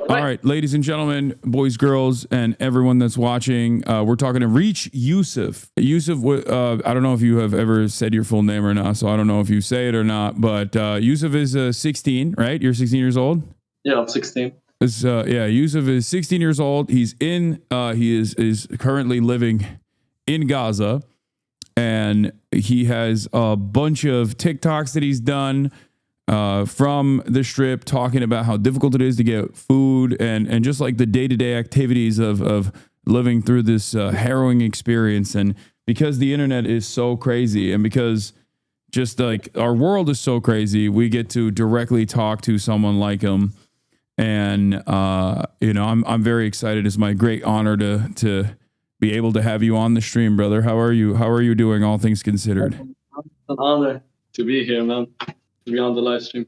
All right, ladies and gentlemen, boys, girls, and everyone that's watching, we're talking to Reach Yusuf. Yusuf, I don't know if you have ever said your full name or not, so I don't know if you say it or not, but Yusuf is 16, right? You're 16 years old? Yeah, I'm 16. Yeah, Yusuf is 16 years old. He is currently living in Gaza, and he has a bunch of TikToks that he's done from the strip, talking about how difficult it is to get food and just like the day-to-day activities of living through this harrowing experience. And because the internet is so crazy, and because just like our world is so crazy, we get to directly talk to someone like him. And I'm very excited. It's my great honor to be able to have you on the stream, brother. How are you doing, all things considered? It's an honor to be here, man. To be on the live stream.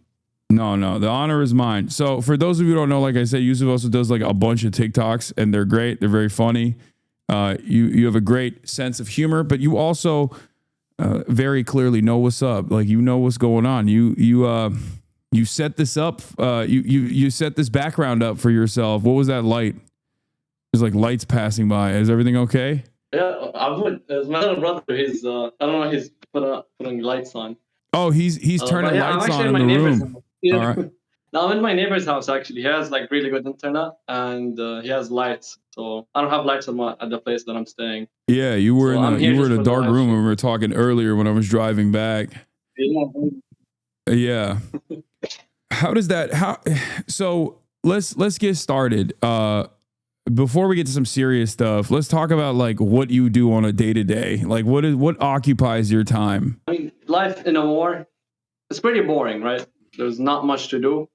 No, the honor is mine. So for those of you who don't know, like I said, Yusuf also does like a bunch of TikToks, and they're great. They're very funny. You have a great sense of humor, but you also very clearly know what's up. Like, you know what's going on. You set this up. You set this background up for yourself. What was that light? There's like lights passing by. Is everything okay? Yeah, I would. As my little brother, he's I don't know, he's putting lights on. Oh, he's turning lights on in the room. Yeah. All right. Now I'm in my neighbor's house. Actually, he has like really good internet, and he has lights. So I don't have lights at the place that I'm staying. Yeah, you were in a dark room when we were talking earlier when I was driving back. Yeah. So let's get started. Before we get to some serious stuff, let's talk about like what you do on a day-to-day. Like what occupies your time? I mean, life in a war, it's pretty boring, right? There's not much to do.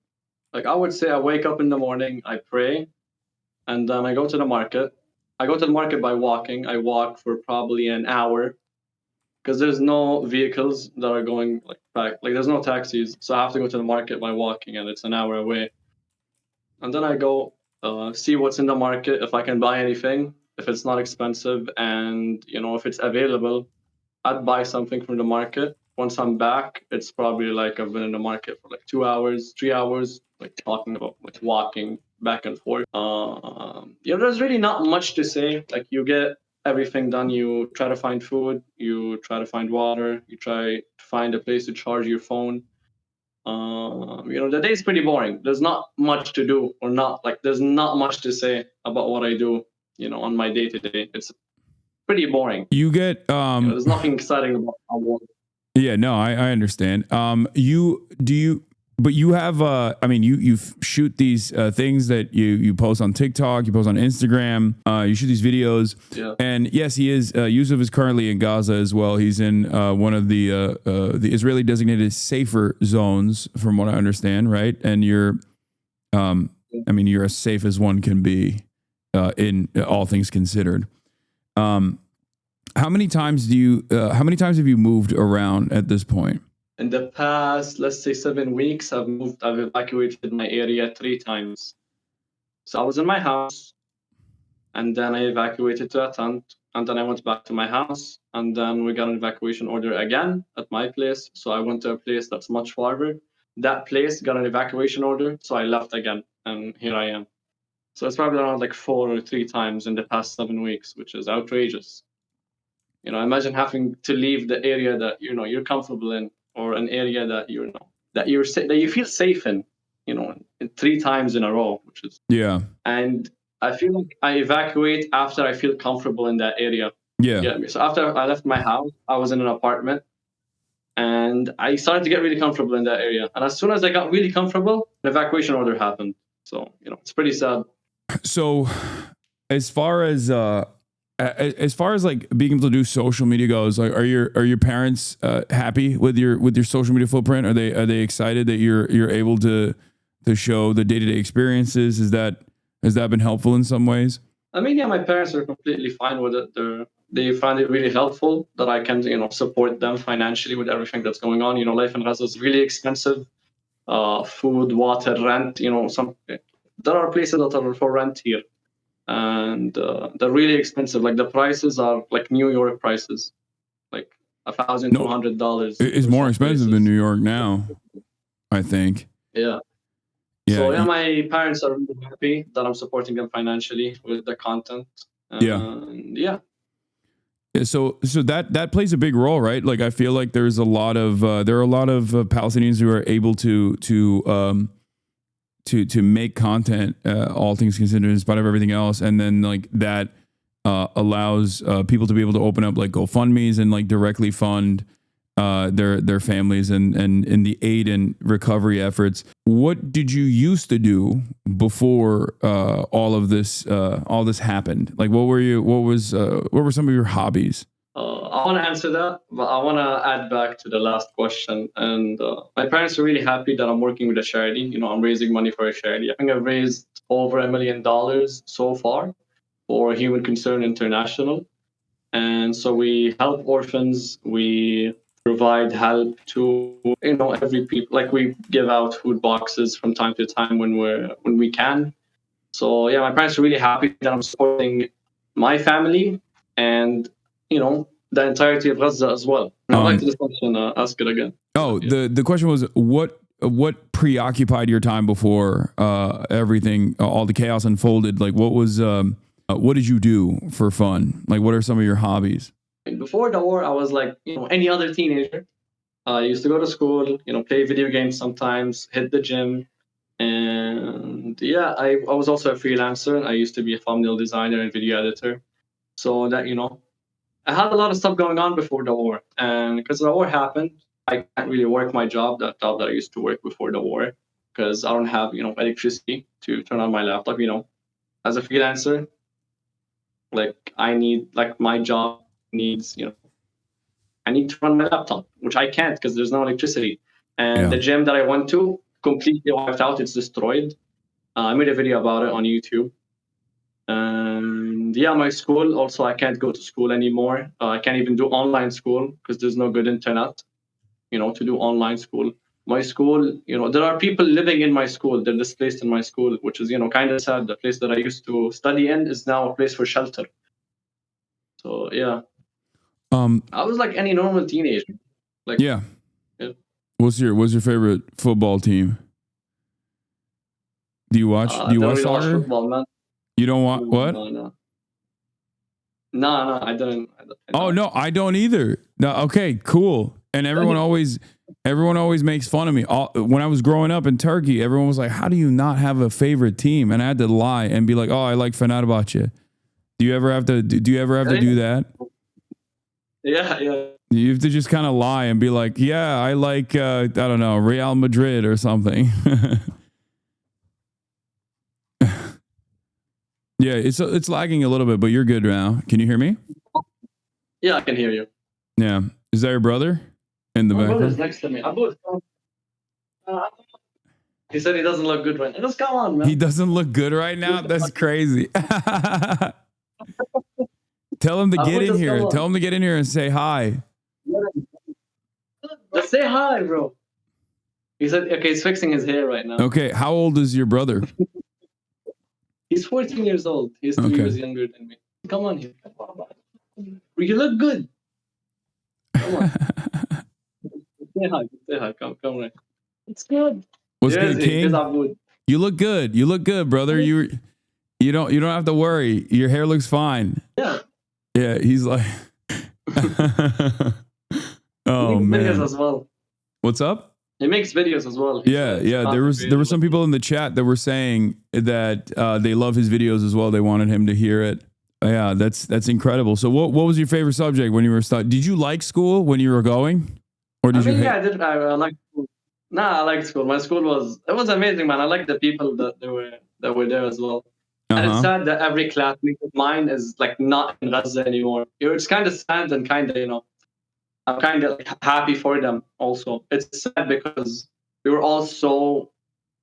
Like, I would say I wake up in the morning, I pray, and then I go to the market. I go to the market by walking. I walk for probably an hour because there's no vehicles that are going like back. Like, there's no taxis, so I have to go to the market by walking, and it's an hour away. And then I go see what's in the market, if I can buy anything, if it's not expensive, and if it's available, I'd buy something from the market. Once I'm back, it's probably like I've been in the market for like 2 hours, 3 hours, like talking about, like walking back and forth. There's really not much to say. Like, you get everything done. You try to find food, you try to find water, you try to find a place to charge your phone. The day is pretty boring. There's not much to do, or not like there's not much to say about what I do, on my day to day. It's pretty boring. You get there's nothing exciting about our work. Yeah, no, I understand. But you have you shoot these things that you post on TikTok, you post on Instagram, you shoot these videos. Yeah. And yes, he is Yusuf is currently in Gaza as well. He's in one of the Israeli designated safer zones, from what I understand, right? And you're you're as safe as one can be in all things considered. How many times have you moved around at this point? In the past, let's say 7 weeks, I've evacuated my area 3 times. So I was in my house, and then I evacuated to a tent, and then I went back to my house, and then we got an evacuation order again at my place. So I went to a place that's much farther. That place got an evacuation order, so I left again, and here I am. So it's probably around like 4 or 3 times in the past 7 weeks, which is outrageous. Imagine having to leave the area that you're comfortable in, or an area that that you feel safe in, 3 times in a row, which is And I feel like I evacuate after I feel comfortable in that area. Yeah. So after I left my house, I was in an apartment, and I started to get really comfortable in that area. And as soon as I got really comfortable, an evacuation order happened. So it's pretty sad. So as far as like being able to do social media goes, like are your parents happy with your social media footprint? Are they excited that you're able to show the day-to-day experiences? Has that been helpful in some ways? I mean, yeah, my parents are completely fine with it. They find it really helpful that I can support them financially with everything that's going on. Life in Gaza is really expensive. Food, water, rent. There are places that are for rent here, and they're really expensive. Like, the prices are like New York prices, like $1,200. It's more expensive than New York now, I think. Yeah. Yeah. So yeah, my parents are really happy that I'm supporting them financially with the content. Yeah. And yeah. Yeah, so that plays a big role, right? Like I feel like there are a lot of Palestinians who are able to make content, all things considered, in spite of everything else, and then like that allows people to be able to open up like GoFundmes and like directly fund their families and in the aid and recovery efforts. What did you used to do before all this happened? Like what were some of your hobbies? I want to answer that, but I want to add back to the last question. And my parents are really happy that I'm working with a charity. You know, I'm raising money for a charity. I think I've raised over $1 million so far for Human Concern International. And so we help orphans. We provide help to every people. Like we give out food boxes from time to time when we can. So yeah, my parents are really happy that I'm supporting my family and the entirety of Gaza as well. And I'd like to discussion ask it again. Oh, the question was what preoccupied your time before everything, all the chaos unfolded? Like what did you do for fun? Like what are some of your hobbies? Before the war, I was like any other teenager. I used to go to school, play video games sometimes, hit the gym, and yeah, I was also a freelancer. I used to be a thumbnail designer and video editor. So that I had a lot of stuff going on before the war, and because the war happened, I can't really work my job, that job that I used to work before the war, because I don't have electricity to turn on my laptop. As a freelancer, like I need like my job needs I need to run my laptop, which I can't because there's no electricity. And Yeah. the gym that I went to completely wiped out. It's destroyed. I made a video about it on YouTube. And yeah, my school also, I can't go to school anymore. I can't even do online school because there's no good internet, to do online school. My school, there are people living in my school. They're displaced in my school, which is, kind of sad. The place that I used to study in is now a place for shelter. So yeah, I was like any normal teenager. Like Yeah. What's your favorite football team? Do you watch really watch soccer? football, man. You don't want what? No, I don't. Oh no, I don't either. No, okay, cool. And everyone always makes fun of me. When I was growing up in Turkey, everyone was like, "How do you not have a favorite team?" And I had to lie and be like, "Oh, I like Fenerbahce." Do you ever have to do that? Yeah. You have to just kind of lie and be like, "Yeah, I like I don't know, Real Madrid or something." Yeah, it's lagging a little bit, but you're good now. Can you hear me? Yeah, I can hear you. Yeah. Is that your brother in the background? My brother's next to me. He said he doesn't look good right now. Just come on, man. He doesn't look good right now? That's crazy. Tell him to get in here. Tell him to get in here and say hi. Just say hi, bro. He said, okay, he's fixing his hair right now. Okay. How old is your brother? He's 14 years old. He's 3 years younger than me. Come on here. You look good. Come on. Say hi. Come right. It's good. What's good, King? You look good. You look good, brother. You don't have to worry. Your hair looks fine. Yeah. Yeah, he's like oh man. Videos as well. What's up? He makes videos as well. Yeah. There were some people in the chat that were saying that they love his videos as well. They wanted him to hear it. Yeah, that's incredible. So what was your favorite subject when you were studying? Did you like school when you were going? Or did you hate? Yeah, I did. I liked school. Nah, I liked school. My school was amazing, man. I liked the people that were there as well. And it's sad that every classmate of mine is like not in Gaza anymore. It's kind of sad and kind of, I'm kind of happy for them also. It's sad because we were all so,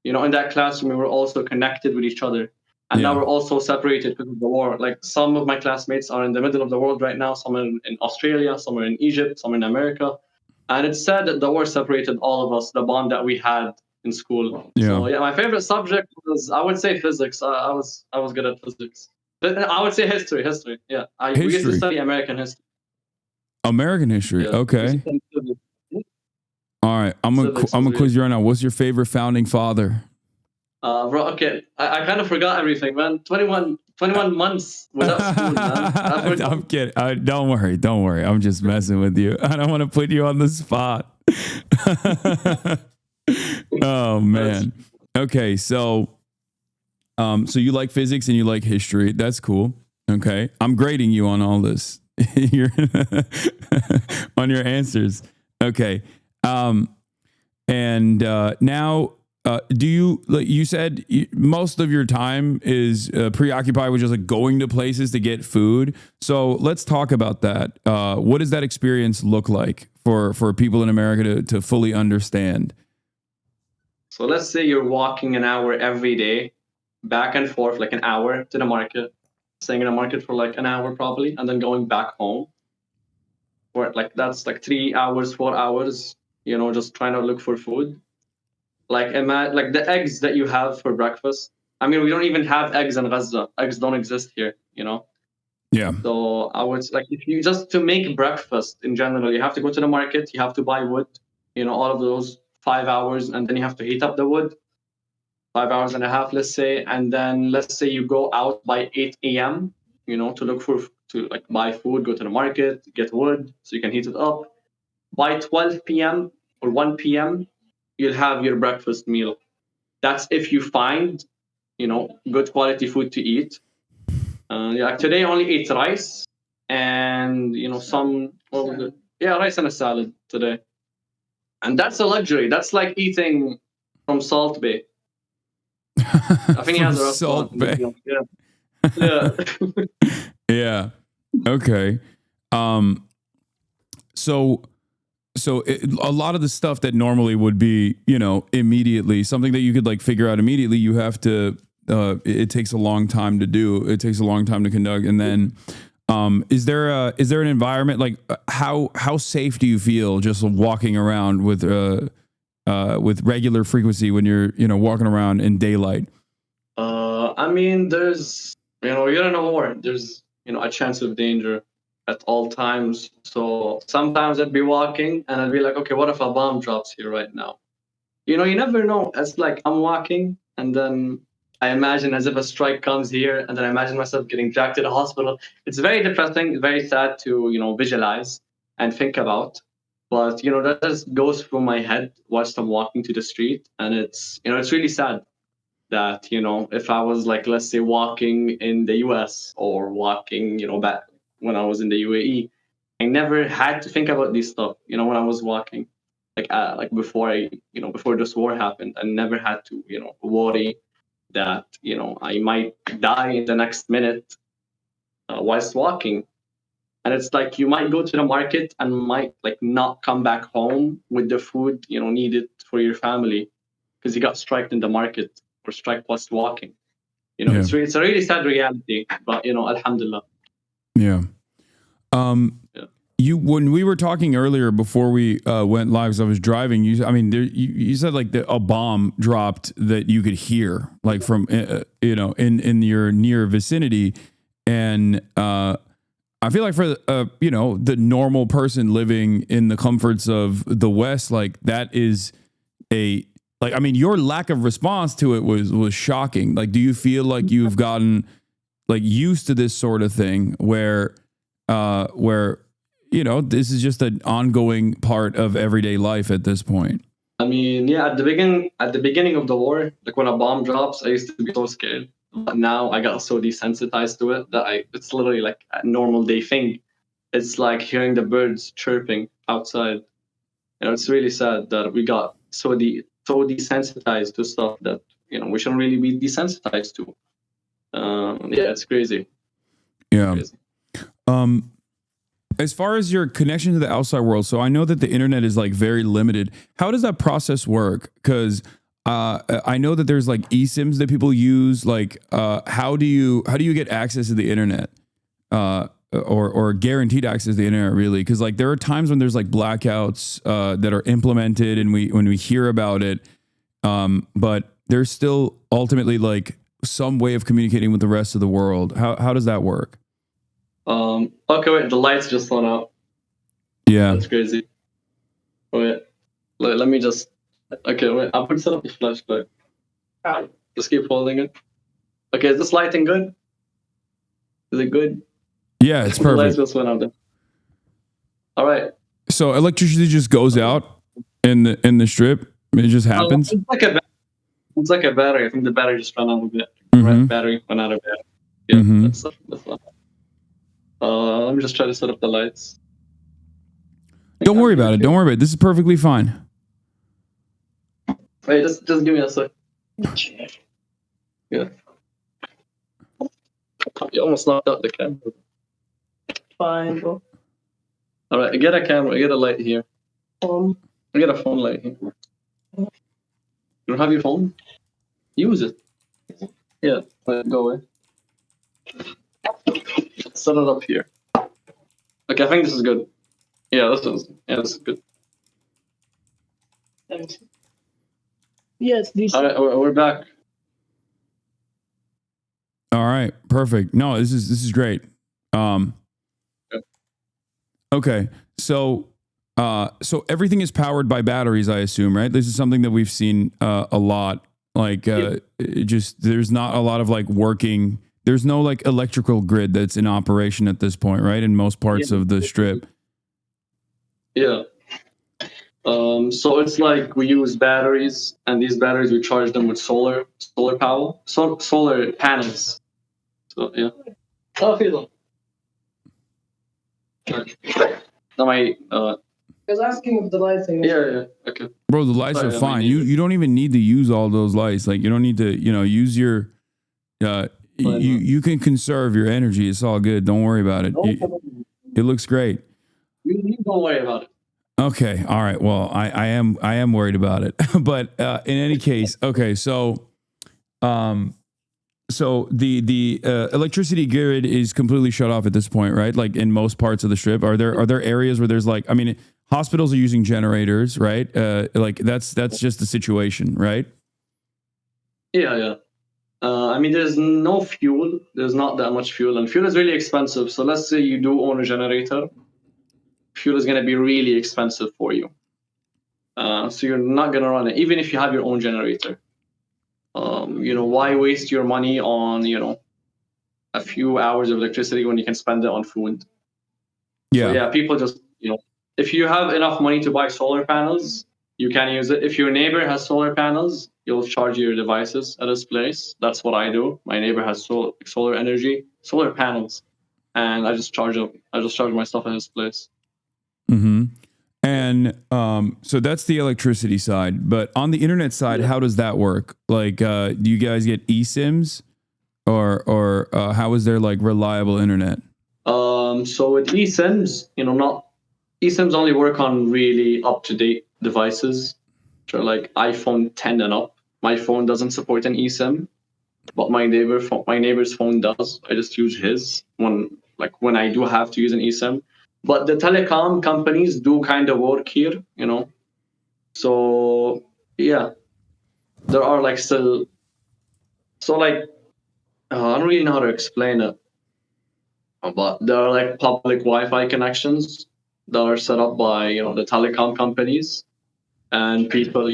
in that classroom, we were also connected with each other. And now we're also separated because of the war. Like some of my classmates are in the middle of the world right now. Some are in Australia, some are in Egypt, some are in America. And it's sad that the war separated all of us, the bond that we had in school. Yeah. So yeah, my favorite subject was, I would say, physics. I was good at physics. But I would say history. Yeah, we used to study American history. American history. Yeah. Okay. All right, I'm gonna quiz you right now. What's your favorite founding father? Bro, okay, I kind of forgot everything, man. 21 months without school, man. I forgot. I'm kidding. Don't worry. Don't worry. I'm just messing with you. I don't want to put you on the spot. Oh That's, man. Okay, so you like physics and you like history. That's cool. Okay. I'm grading you on all this. You're on your answers. Okay. And now do you like you said most of your time is preoccupied with just like going to places to get food. So let's talk about that. What does that experience look like for people in America to fully understand? so let's say you're walking an hour every day, back and forth, like an hour to the market, staying in the market for like an hour probably, and then going back home. For like that's like 3 hours, 4 hours, just trying to look for food. Like the eggs that you have for breakfast. I mean, we don't even have eggs in Gaza. Eggs don't exist here. Yeah. So I would like if you just to make breakfast in general, you have to go to the market, you have to buy wood, all of those 5 hours, and then you have to heat up the wood, 5 hours and a half, let's say, and then let's say you go out by 8 a.m. To look for to like buy food, go to the market, get wood so you can heat it up. By 12 p.m. or 1 p.m., you'll have your breakfast meal. That's if you find, good quality food to eat. Yeah, today I only ate rice and some what was it? Yeah, rice and a salad today, and that's a luxury. That's like eating from Salt Bay. I think he From has a restaurant Salt in the Bay. field. Yeah, yeah. Yeah. Okay. Um so a lot of the stuff that normally would be, immediately something that you could like figure out immediately, you have to it takes a long time to do. It takes a long time to conduct. And then is there an environment like how safe do you feel just walking around with regular frequency when you're, walking around in daylight? I mean, there's you're in a war. There's a chance of danger at all times. So sometimes I'd be walking and I'd be like, okay, what if a bomb drops here right now? You never know. It's like I'm walking and then I imagine as if a strike comes here, and then I imagine myself getting dragged to the hospital. It's very depressing, very sad to visualize and think about. But that just goes through my head whilst I'm walking to the street, and it's really sad that if I was like, let's say, walking in the US or walking back when I was in the UAE, I never had to think about this stuff when I was walking, like before before this war happened. I never had to worry that I might die in the next minute whilst walking. And it's like you might go to the market and might like not come back home with the food needed for your family because you got striked in the market or striked whilst walking. Yeah. It's a really sad reality, but alhamdulillah. Yeah. Yeah. You when we were talking earlier before we went live, because I was driving. You said like a bomb dropped that you could hear, like from in your near vicinity, and I feel like for the normal person living in the comforts of the West, like that is a like I mean your lack of response to it was shocking. Like, do you feel like you've gotten like used to this sort of thing where this is just an ongoing part of everyday life at this point? I mean, yeah, at the beginning of the war, like when a bomb drops, I used to be so scared. But now I got so desensitized to it that it's literally like a normal day thing. It's like hearing the birds chirping outside. It's really sad that we got so desensitized to stuff that we shouldn't really be desensitized to. Yeah, it's crazy. Yeah. Crazy. As far as your connection to the outside world, so I know that the internet is like very limited. How does that process work? Because I know that there's like eSIMs that people use. Like, how do you get access to the internet, or guaranteed access to the internet? Really, because like there are times when there's like blackouts that are implemented, and when we hear about it, but there's still ultimately like some way of communicating with the rest of the world. How does that work? Okay, wait, the lights just went out. Yeah. That's crazy. Wait, let me just. Okay, wait, I'm gonna set up the flashlight. Just keep holding it. Okay, is this lighting good? Is it good? Yeah, it's The lights perfect. just went out there. All right. So electricity just goes out in the strip. It just happens. It's like a battery. I think the battery just ran out of it. Mhm. Battery went out of battery. Yeah, Mhm. that's fine. Let me just try to set up the lights. Don't worry about it. Don't worry about it. This is perfectly fine. Wait, just give me a sec. Yeah. You almost knocked out the camera. Fine, bro. All right, get a camera. Get a light here. Get a phone light here. You don't have your phone? Use it. Yeah, go away. Set it up here. Okay, I think this is good. Yeah, this is good. Yes, this. All right, we're back. All right, perfect. No, this is great. Okay, so everything is powered by batteries, I assume, right? This is something that we've seen a lot. Like, it just there's not a lot of like working. There's no like electrical grid that's in operation at this point, right? In most parts of the strip. Yeah. So it's like we use batteries, and these batteries we charge them with solar power, solar panels. So yeah. Oh, feel Now my I was asking if the lighting. yeah. Okay. Bro, the lights Sorry, are I fine. mean, You don't even need to use all those lights. Like you don't need to, use your you can conserve your energy. It's all good. Don't worry about it. It looks great. You don't worry about it. Okay. All right. Well, I am worried about it. But in any case, okay, so the electricity grid is completely shut off at this point, right? Like in most parts of the strip. Are there areas where there's like, I mean, hospitals are using generators, right? Like that's just the situation, right? Yeah. I mean, there's no fuel. There's not that much fuel, and fuel is really expensive. So let's say you do own a generator, fuel is going to be really expensive for you. So you're not going to run it, even if you have your own generator. Why waste your money on a few hours of electricity when you can spend it on food? Yeah. So yeah, people just if you have enough money to buy solar panels, you can use it. If your neighbor has solar panels, you'll charge your devices at his place. That's what I do. My neighbor has solar panels, and I just charge them. I just charge my stuff at his place. Mm-hmm. And so that's the electricity side. But on the internet side, how does that work? Like, do you guys get eSIMs, or how is there like reliable internet? So with eSIMs, not eSIMs only work on really up-to-date devices, which are like iPhone 10 and up. My phone doesn't support an eSIM, but my neighbor's phone does. I just use his when I do have to use an eSIM. But the telecom companies do kind of work here, So yeah, there are like still. So like, I don't really know how to explain it, but there are like public Wi-Fi connections that are set up by the telecom companies, and people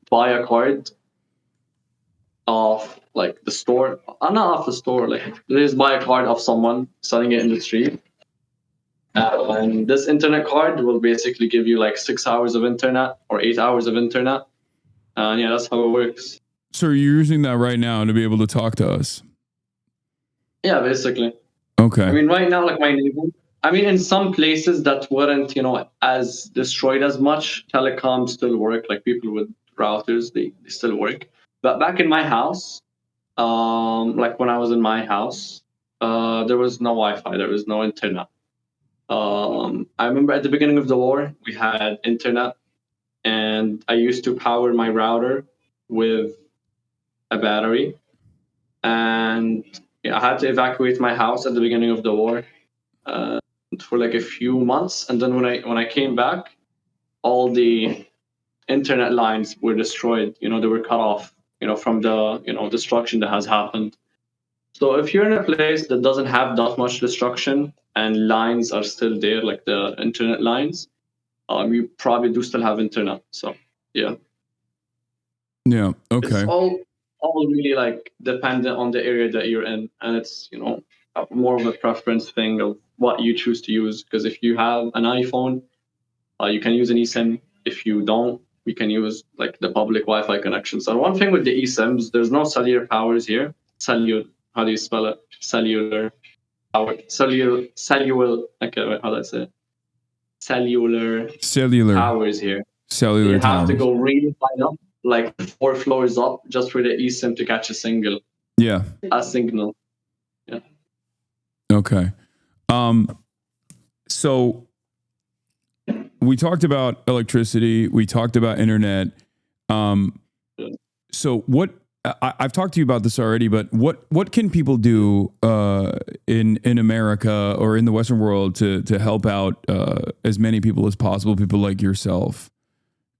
buy a card off like the store. Not off the store. Like they just buy a card off someone selling it in the street. And this internet card will basically give you like 6 hours of internet or 8 hours of internet. And yeah, that's how it works. So you're using that right now to be able to talk to us? Yeah, basically. Okay. I mean, right now, like my neighbor. I mean, in some places that weren't, as destroyed as much, telecom still work. Like people with routers, they still work. But back in my house, like when I was in my house, there was no Wi-Fi, there was no internet. I remember at the beginning of the war, we had internet, and I used to power my router with a battery. And I had to evacuate my house at the beginning of the war for like a few months, and then when I came back, all the internet lines were destroyed. They were cut off. From the destruction that has happened. So if you're in a place that doesn't have that much destruction and lines are still there, like the internet lines, you probably do still have internet. So yeah. Yeah. It's Okay. all really like dependent on the area that you're in, and it's more of a preference thing of what you choose to use. Because if you have an iPhone, you can use an eSIM. If you don't, we can use like the public Wi-Fi connection. So one thing with the eSIMs, there's no cellular powers here. How do you spell it? Cellular power. Cellular. Okay, wait, how do I say it? Cellular powers here. Cellular You have to towers. go really high up, like 4 floors up, just for the eSIM to catch a signal. Yeah. A signal. Yeah. Okay. So we talked about electricity. We talked about internet. So what I've talked to you about this already, but what can people do in America or in the Western world to help out as many people as possible, people like yourself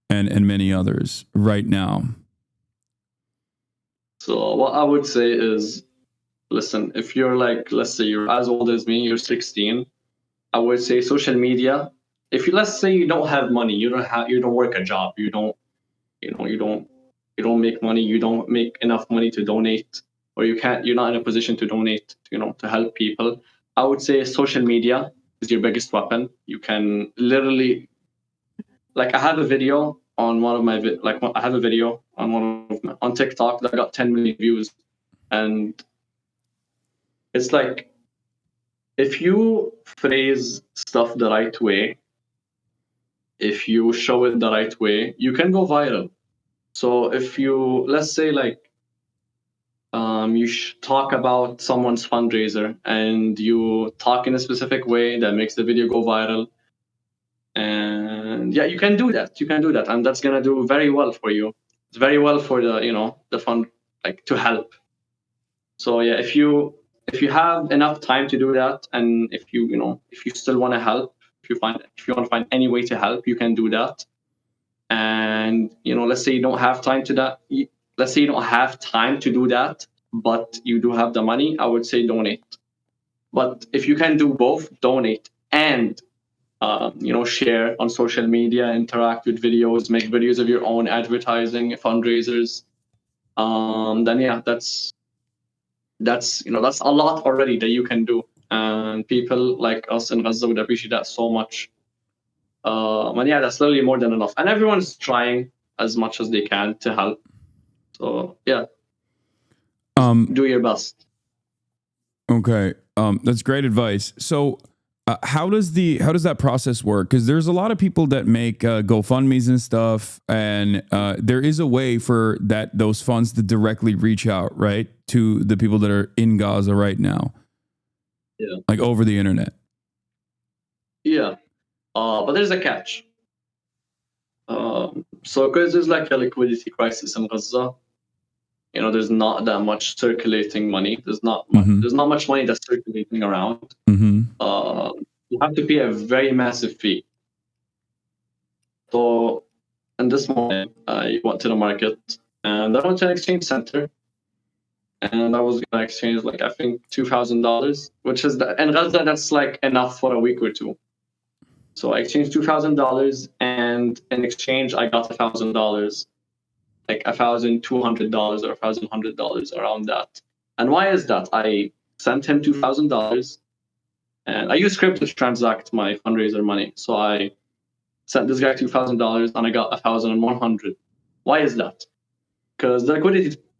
and many others right now? So what I would say is, listen, if you're like, let's say you're as old as me, you're 16, I would say social media. If you, let's say you don't have money, you don't work a job, you don't make money, you don't make enough money to donate, or you're not in a position to donate, to help people. I would say social media is your biggest weapon. You can literally, like, I have a video on one of my I have a video on TikTok that got 10 million views, and it's like, if you phrase stuff the right way, if you show it the right way, you can go viral. So if you, let's say, like, you talk about someone's fundraiser and you talk in a specific way that makes the video go viral, and yeah, you can do that. And that's gonna do very well for you. It's very well for the fund, like, to help. So yeah, if you have enough time to do that, and if you still want to help, if you want to find any way to help, you can do that. And let's say you don't have time to that. Let's say you don't have time to do that, but you do have the money. I would say donate. But if you can do both, donate and share on social media, interact with videos, make videos of your own, advertising, fundraisers. Then yeah, that's a lot already that you can do, and people like us in Gaza would appreciate that so much. And yeah, that's literally more than enough, and everyone's trying as much as they can to help. So yeah, do your best. Okay, that's great advice. So, how does that process work? Because there's a lot of people that make GoFundmes and stuff, and there is a way for those funds to directly reach out, right, to the people that are in Gaza right now, like over the internet. Yeah, but there's a catch. So because there's like a liquidity crisis in Gaza, there's not that much circulating money. There's not much money that's circulating around. You have to pay a very massive fee. So, and this morning, I went to the market, and I went to an exchange center, and I was gonna exchange, like, I think $2,000, which is in Gaza, that's like enough for a week or two. So I exchanged $2,000, and in exchange I got $1,000, like $1,200 or $1,100, around that. And why is that? I sent him $2,000, and I use crypto to transact my fundraiser money. So I sent this guy $2,000, and I got 1,100. Why is that? Because the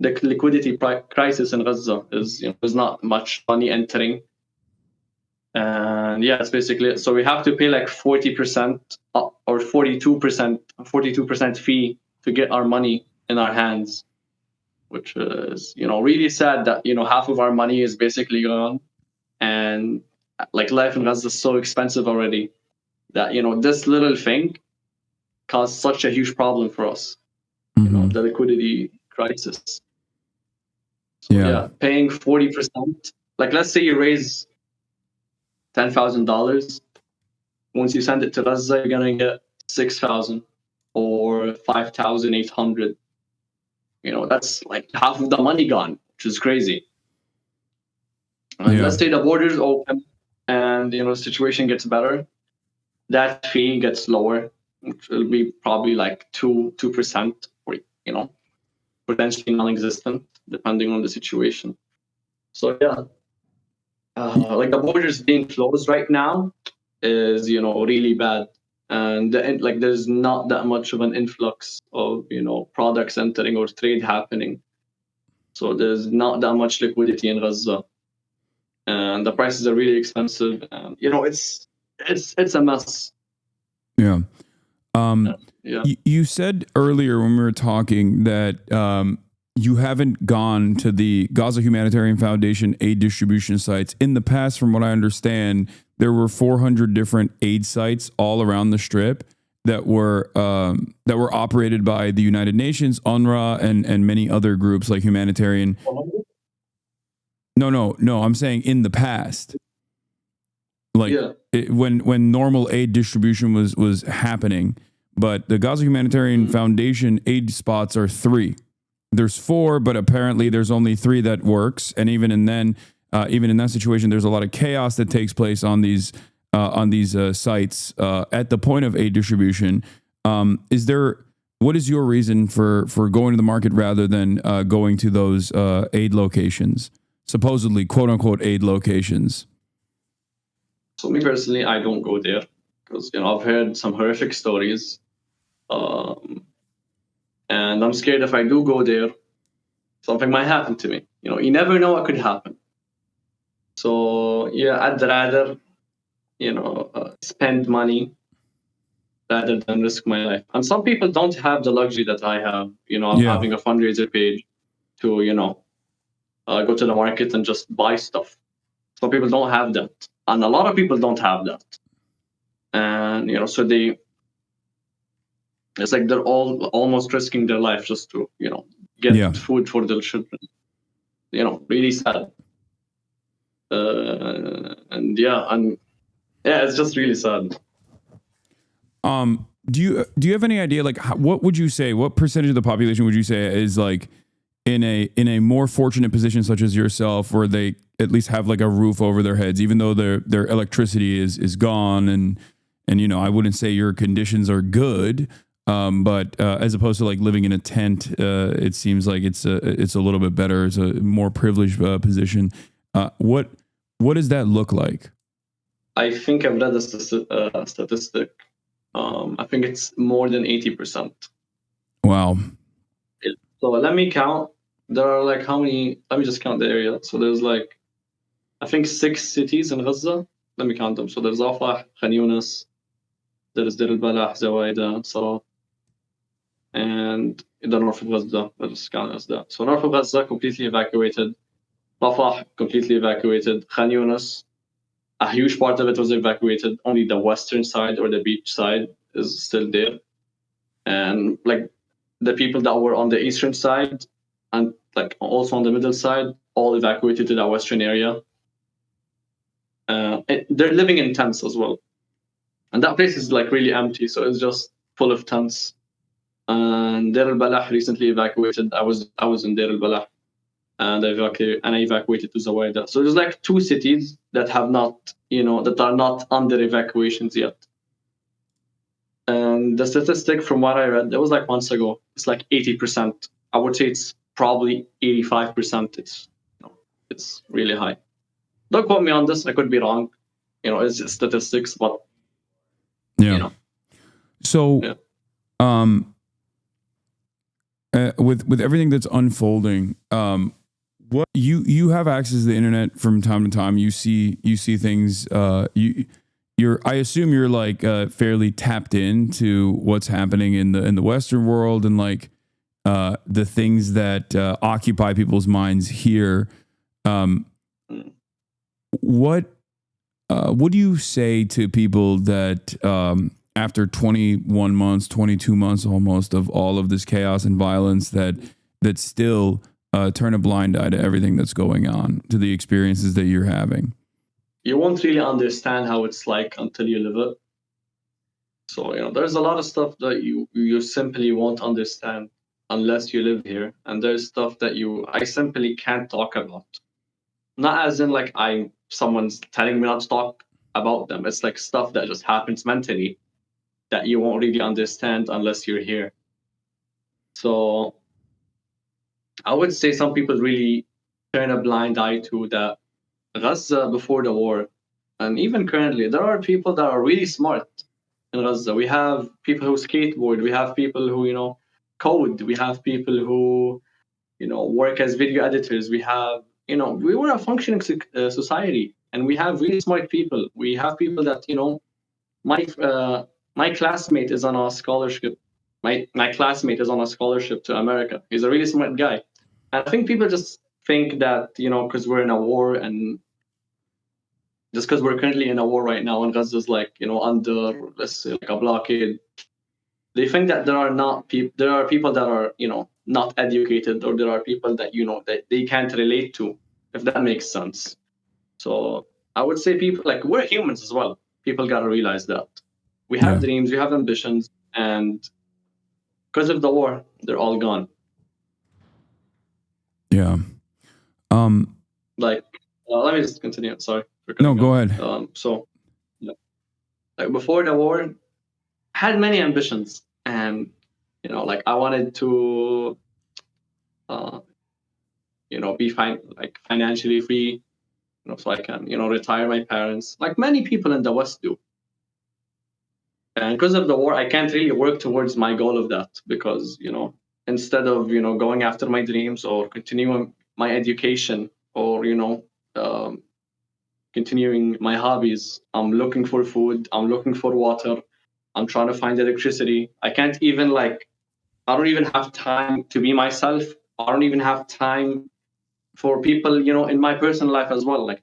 liquidity crisis in Gaza is, there's not much money entering. And yeah, it's basically, so we have to pay like 40% or 42% fee to get our money in our hands, which is, really sad that, half of our money is basically gone. And like, life in Gaza is so expensive already that, this little thing caused such a huge problem for us, the liquidity crisis. So yeah, paying 40%, like, let's say you raise $10,000. Once you send it to Gaza, you're gonna get 6,000 or 5,800. That's like half of the money gone, which is crazy. And let's say the borders open, and the situation gets better. That fee gets lower, which will be probably like 2%, or potentially non-existent, depending on the situation. So yeah, like the borders being closed right now is really bad, and like there's not that much of an influx of products entering or trade happening. So there's not that much liquidity in Gaza, and the prices are really expensive. And it's a mess. Yeah. Yeah. You said earlier when we were talking that you haven't gone to the Gaza Humanitarian Foundation aid distribution sites. In the past, from what I understand, there were 400 different aid sites all around the Strip that were operated by the United Nations, UNRWA, and many other groups like humanitarian. No. I'm saying in the past, like when normal aid distribution was happening. But the Gaza Humanitarian Foundation aid spots are 3. There's 4, but apparently there's only 3 that works. And even in that situation, there's a lot of chaos that takes place on these sites at the point of aid distribution. What is your reason for going to the market rather than going to those aid locations, supposedly quote unquote aid locations? So me personally, I don't go there because I've heard some horrific stories. And I'm scared if I do go there, something might happen to me. You never know what could happen. So yeah, I'd rather, spend money rather than risk my life. And some people don't have the luxury that I have, having a fundraiser page to, go to the market and just buy stuff. Some people don't have that. And a lot of people don't have that. And, so it's like they're all almost risking their life just to, get food for their children. Really sad. And it's just really sad. Do you have any idea, like, what would you say, what percentage of the population would you say is like in a more fortunate position such as yourself, where they at least have like a roof over their heads, even though their electricity is gone, and I wouldn't say your conditions are good, but as opposed to like living in a tent, it seems like it's a little bit better. It's a more privileged position. What does that look like? I think I've read a statistic. I think it's more than 80%. Wow. So let me count. There are like how many? Let me just count the area. So there's like, I think 6 cities in Gaza. Let me count them. So there's Rafah, Khan Yunis, there's Deir al-Balah, Zawaida, Sarat, and the north of Gaza. Let's count as that. So north of Gaza completely evacuated. Rafah completely evacuated. Khan Yunis, a huge part of it was evacuated. Only the western side or the beach side is still there. And like the people that were on the eastern side and like also on the middle side, all evacuated to that western area. They're living in tents as well. And that place is like really empty. So it's just full of tents. And Deir al-Balah recently evacuated. I was in Deir al-Balah. And I evacuated to Zawaida. So there's like 2 cities that have not, that are not under evacuations yet. And the statistic from what I read, it was like months ago, it's like 80%. I would say it's probably 85%. It's really high. Don't quote me on this. I could be wrong. It's just statistics, but So, with everything that's unfolding, what you have access to the internet from time to time. You see things. I assume you're like fairly tapped into what's happening in the Western world and like the things that occupy people's minds here. What do you say to people that after 21 months, 22 months almost of all of this chaos and violence that still turn a blind eye to everything that's going on, to the experiences that you're having? You won't really understand how it's like until you live it. So, there's a lot of stuff that you simply won't understand unless you live here. And there's stuff that I simply can't talk about. Not as in like someone's telling me not to talk about them. It's like stuff that just happens mentally that you won't really understand unless you're here. So I would say some people really turn a blind eye to that. Gaza before the war, and even currently, there are people that are really smart in Gaza. We have people who skateboard. We have people who code. We have people who work as video editors. We have we were a functioning society, and we have really smart people. We have people that my my classmate is on a scholarship. My classmate is on a scholarship to America. He's a really smart guy. And I think people just think that because we're in a war, and just because we're currently in a war right now and Gaza's like under, let's say, like a blockade, they think that there are people that are not educated, or there are people that that they can't relate to, if that makes sense. So I would say people, like, we're humans as well. People got to realize that we have Yeah. dreams, we have ambitions, and because of the war, they're all gone. Yeah. Like, let me just continue. Sorry for No, cutting go off. ahead. So, like, before the war, I had many ambitions, and like, I wanted to, uh, be financially free, so I can, retire my parents, like many people in the West do. And because of the war, I can't really work towards my goal of that, because instead of going after my dreams or continuing my education, or um, continuing my hobbies, I'm looking for food, I'm looking for water, I'm trying to find electricity. I can't even, like, I don't even have time to be myself. I don't even have time for people in my personal life as well. Like,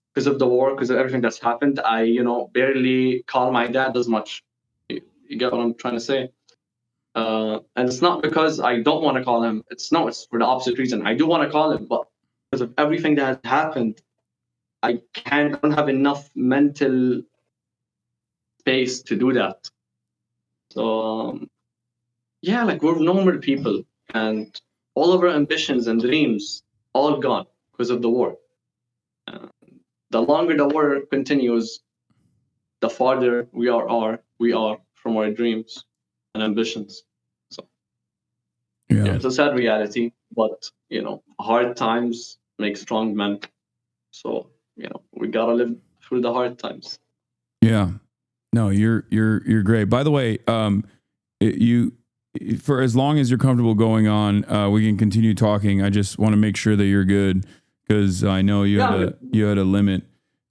because of the war, because of everything that's happened, I barely call my dad as much. You get what I'm trying to say? And it's not because I don't want to call him. It's for the opposite reason. I do want to call him, but because of everything that has happened, I don't have enough mental space to do that. So yeah, like, we're normal people, and all of our ambitions and dreams all gone because of the war. The longer the war continues, the farther we are from our dreams and ambitions. So yeah, it's a sad reality, but hard times make strong men. So we gotta live through the hard times. Yeah. No, you're great. By the way, you for as long as you're comfortable going on, we can continue talking. I just want to make sure that you're good, because I know you had a limit.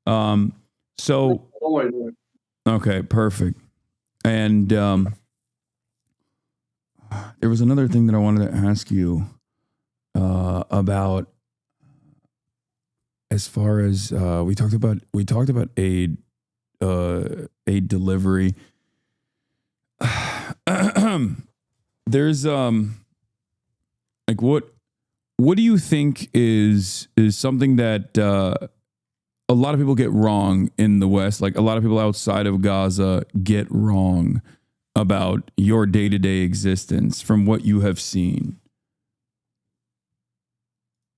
So Don't worry, don't worry. okay, perfect. And there was another thing that I wanted to ask you about, as far as we talked about a delivery. There's like, what do you think is something that a lot of people get wrong in the West, like a lot of people outside of Gaza get wrong about your day-to-day existence from what you have seen?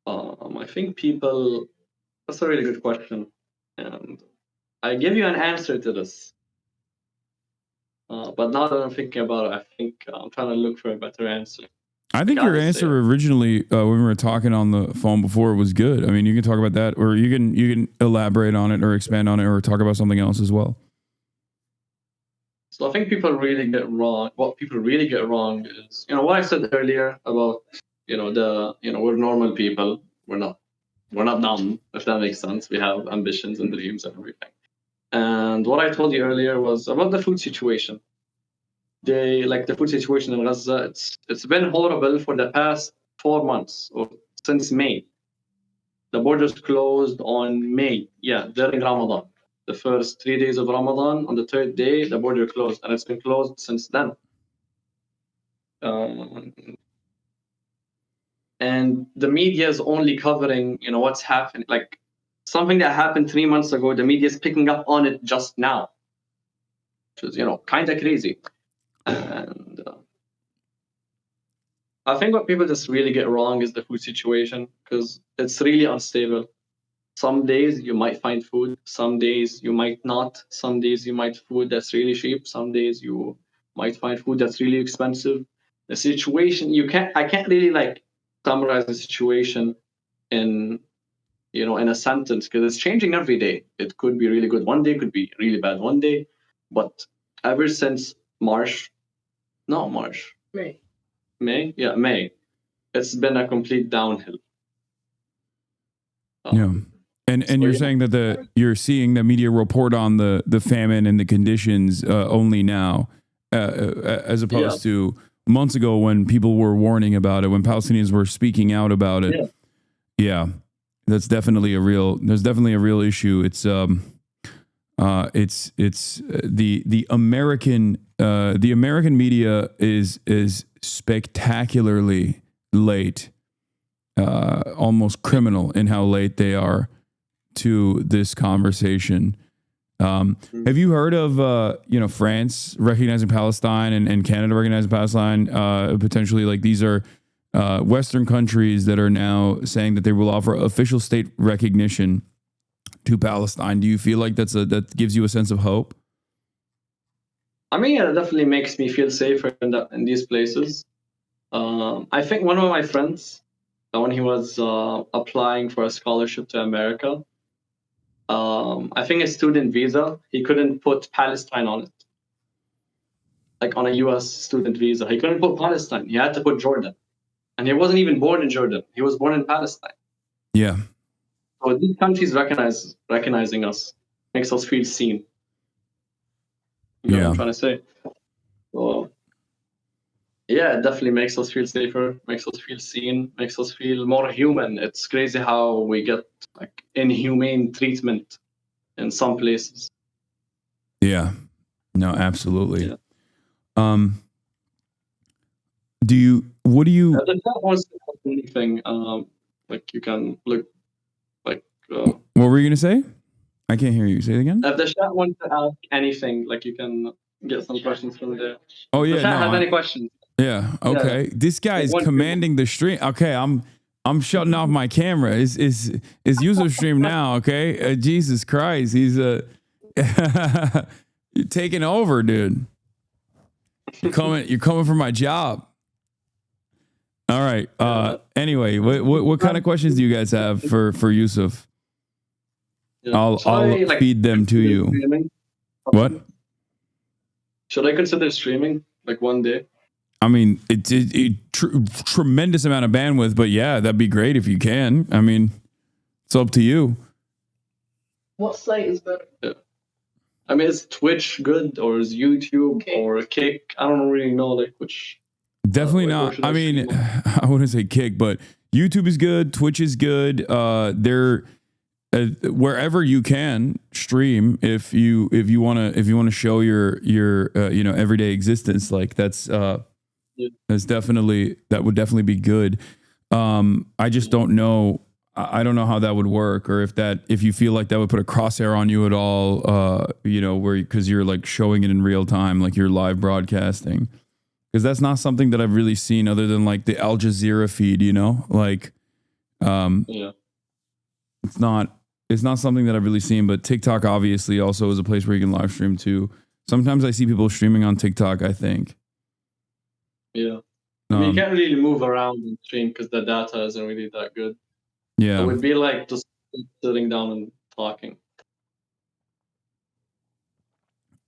I think people. That's a really good question, and I give you an answer to this. But now that I'm thinking about it, I think I'm trying to look for a better answer. I think your answer originally, when we were talking on the phone before, was good. I mean, you can talk about that, or you can elaborate on it, or expand on it, or talk about something else as well. So I think people really get wrong. What people really get wrong is, what I said earlier about, we're normal people. We're not dumb, if that makes sense. We have ambitions and dreams and everything. And what I told you earlier was about the food situation. The food situation in Gaza. It's been horrible for the past 4 months, or since May. The borders closed on May. Yeah, during Ramadan. The first 3 days of Ramadan, on the third day, the border closed, and it's been closed since then. And the media is only covering, what's happening. Like, something that happened 3 months ago, the media is picking up on it just now, which is, kind of crazy. And I think what people just really get wrong is the food situation, because it's really unstable. Some days you might find food, some days you might not. Some days you might food that's really cheap. Some days you might find food that's really expensive. The situation I can't really, like, summarize the situation in in a sentence, because it's changing every day. It could be really good one day, could be really bad one day, but ever since March, May. May, it's been a complete downhill. Yeah. And So, you're yeah. saying that you're seeing the media report on the famine and the conditions only now, as opposed to months ago when people were warning about it, when Palestinians were speaking out about it. Yeah, that's definitely there's definitely a real issue. It's the American media is spectacularly late, almost criminal in how late they are to this conversation. Have you heard of France recognizing Palestine and Canada recognizing Palestine? Potentially, like, these are Western countries that are now saying that they will offer official state recognition to Palestine. Do you feel like that gives you a sense of hope? I mean, it definitely makes me feel safer in these places. I think one of my friends, when he was applying for a scholarship to America, I think a student visa, he couldn't put Palestine on it. Like on a US student visa, he couldn't put Palestine. He had to put Jordan. And he wasn't even born in Jordan. He was born in Palestine. Yeah. So these countries recognizing us makes us feel seen. You know what I'm trying to say? So, yeah, it definitely makes us feel safer, makes us feel seen, makes us feel more human. It's crazy how we get like inhumane treatment in some places. Yeah. No, absolutely. Yeah. What do you If the chat wants to ask anything, like you can look like what were you gonna say? I can't hear you. Say it again. if the chat wants to ask anything, like you can get some questions from there. Oh The yeah, chat has any questions? Yeah. Okay. Yeah. This guy is commanding the stream. Okay, I'm shutting off my camera. Is user stream now? Okay. Jesus Christ, he's you're taking over, dude. You're coming for my job. All right. Anyway, what kind of questions do you guys have for Yusuf? Yeah. I'll feed them to you. Streaming? What? Should I consider streaming like one day? I mean, it's tremendous amount of bandwidth, but yeah, that'd be great if you can. I mean, it's up to you. What site is better? Yeah. I mean, is Twitch good or is YouTube or Kick? I don't really know like which. Definitely not. I mean, I wouldn't say Kick, but YouTube is good. Twitch is good. They're wherever you can stream if you want to show your everyday existence, like that's definitely, that would definitely be good. I just don't know. I don't know how that would work, or if you feel like that would put a crosshair on you at all, because you're like showing it in real time, like you're live broadcasting, because that's not something that I've really seen other than like the Al Jazeera feed, like, it's not something that I've really seen, but TikTok obviously also is a place where you can live stream too. Sometimes I see people streaming on TikTok, I think. Yeah. I mean, you can't really move around and stream because the data isn't really that good. Yeah. It would be like just sitting down and talking.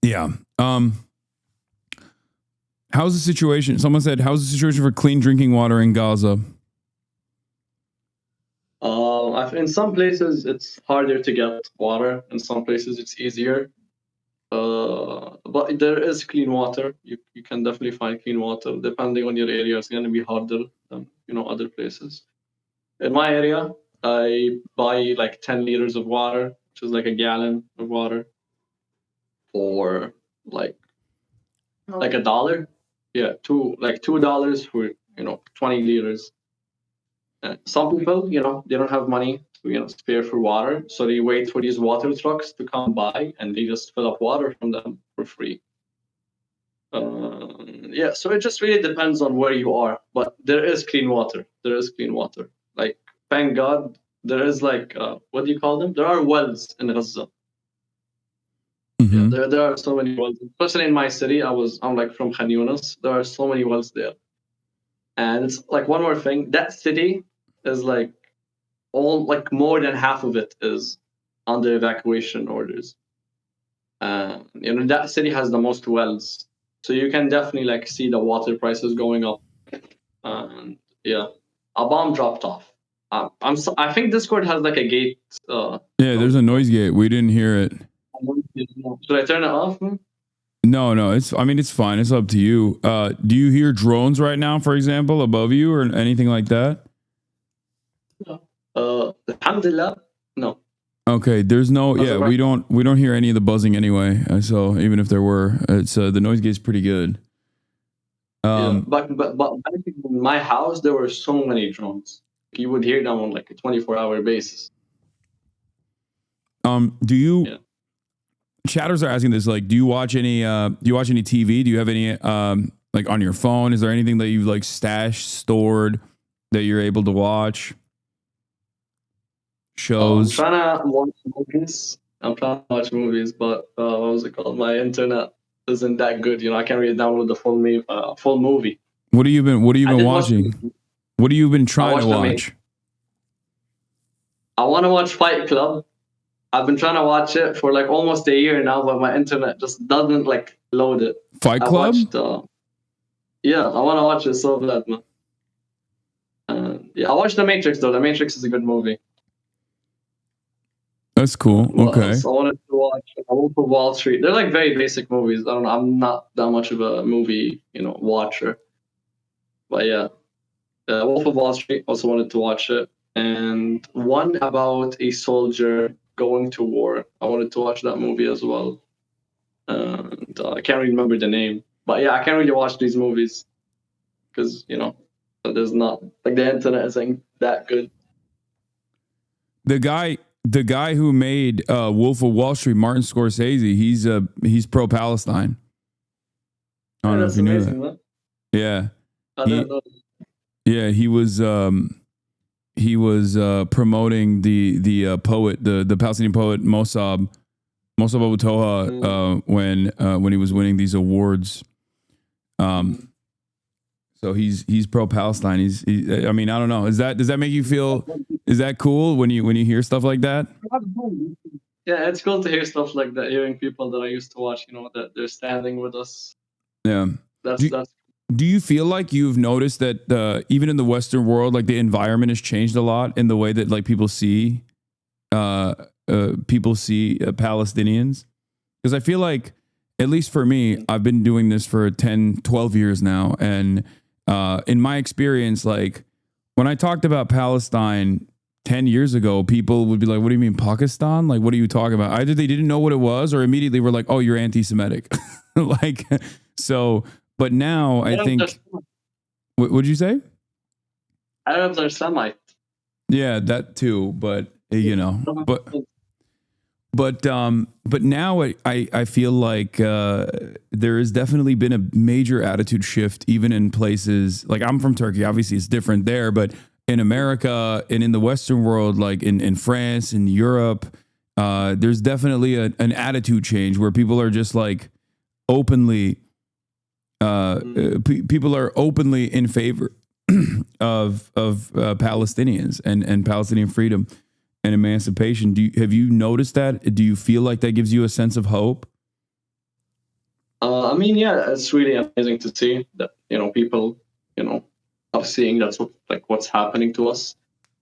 Yeah. How's the situation? Someone said, how's the situation for clean drinking water in Gaza? In some places it's harder to get water. In some places it's easier. But there is clean water. You can definitely find clean water. Depending on your area, it's going to be harder than other places. In my area, I buy like 10 liters of water, which is like a gallon of water, for like $1. Yeah, $2 for 20 liters. Some people, they don't have money to spare for water, so they wait for these water trucks to come by, and they just fill up water from them for free. Yeah, so it just really depends on where you are, but there is clean water. There is clean water. Like, thank God, there is like what do you call them? There are wells in Gaza. Mm-hmm. Yeah, there are so many wells, especially in my city. I'm like from Khan Yunis. There are so many wells there. And it's like one more thing. That city is like more than half of it is under evacuation orders. That city has the most wells, so you can definitely like see the water prices going up. And yeah, a bomb dropped off. I think Discord has like a gate. Yeah, there's a noise gate. We didn't hear it. Should I turn it off? No, it's fine. It's up to you. Do you hear drones right now, for example, above you or anything like that? Alhamdulillah. No. Okay, there's no. Yeah, we don't hear any of the buzzing anyway. So even if there were, it's the noise gate's pretty good. But back in my house, there were so many drones. You would hear them on like a 24-hour basis. Do you? Yeah. Chatters are asking this. Like, do you watch any TV? Do you have any like on your phone? Is there anything that you've like stashed, stored that you're able to watch? Shows. I'm trying to watch movies, but what was it called? My internet isn't that good. I can't really download the full movie. What have you been watching? What have you been trying to watch? I want to watch Fight Club. I've been trying to watch it for like almost a year now, but my internet just doesn't like load it. Fight Club? Yeah, I want to watch it so bad, man. Yeah, I watched The Matrix though. The Matrix is a good movie. That's cool. Okay. I wanted to watch Wolf of Wall Street. They're like very basic movies. I don't know. I'm not that much of a movie, watcher. But yeah, Wolf of Wall Street. Also wanted to watch it, and one about a soldier going to war. I wanted to watch that movie as well. And I can't really remember the name, but yeah, I can't really watch these movies because there's not like the internet isn't that good. The guy who made Wolf of Wall Street, Martin Scorsese, he's pro-Palestine. I don't know if you knew that. Man. Yeah. Yeah, he was promoting the poet, the Palestinian poet Mossab Abu Toha when he was winning these awards. So he's pro-Palestine. I mean, I don't know. Does that make you feel? Is that cool when you hear stuff like that? Yeah, it's cool to hear stuff like that. Hearing people that I used to watch, that they're standing with us. Yeah. Do you feel like you've noticed that even in the Western world, like the environment has changed a lot in the way that like people see Palestinians? Because I feel like, at least for me, I've been doing this for 10, 12 years now. And in my experience, like when I talked about Palestine 10 years ago, people would be like, what do you mean Pakistan? Like, what are you talking about? Either they didn't know what it was or immediately were like, oh, you're anti-Semitic. Like, so, but now I think, what'd you say? Arabs are Semite. Yeah, that too. But, but now I feel like there has definitely been a major attitude shift, even in places like I'm from Turkey. Obviously, it's different there, but in America and in the Western world, like in France and Europe, there's definitely an attitude change where people are just like openly, people are openly in favor of Palestinians and Palestinian freedom and emancipation. Have you noticed that? Do you feel like that gives you a sense of hope? I mean, yeah, it's really amazing to see that people are seeing what's happening to us,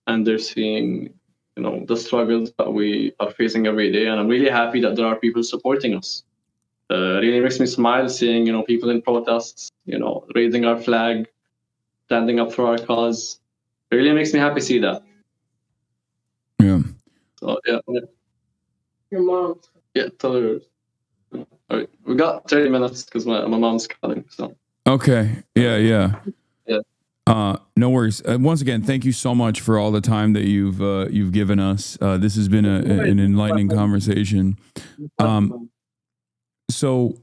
and they're seeing the struggles that we are facing every day. And I'm really happy that there are people supporting us. Really makes me smile seeing people in protests, raising our flag, standing up for our cause. It really makes me happy to see that. Yeah. So yeah. Your mom. Yeah, tell her. All right, we got 30 minutes because my mom's calling. So. Okay. Yeah. Yeah. No worries. Once again, thank you so much for all the time that you've given us. This has been an enlightening conversation. So,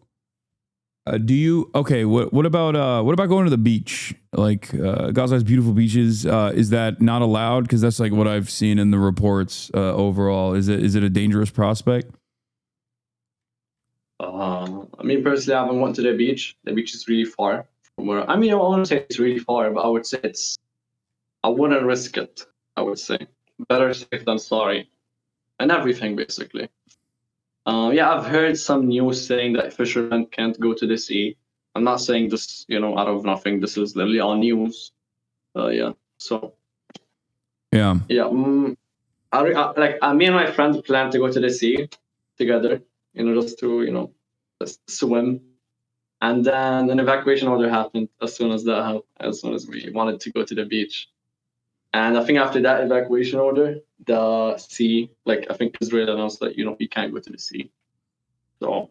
do you? Okay. What about going to the beach? Like Gaza has beautiful beaches. Is that not allowed? Because that's like what I've seen in the reports. Overall, is it a dangerous prospect? I mean, personally, I haven't went to the beach. The beach is really far where, I mean, I wouldn't say it's really far, but I would say I wouldn't risk it. I would say better safe than sorry, and everything basically. Yeah, I've heard some news saying that fishermen can't go to the sea. I'm not saying this, out of nothing. This is literally on news. Yeah. So Yeah. yeah, me and my friends plan to go to the sea together. Just to just swim. And then an evacuation order happened as soon as as soon as we wanted to go to the beach. And I think after that evacuation order, the sea, I think Israel announced that we can't go to the sea. So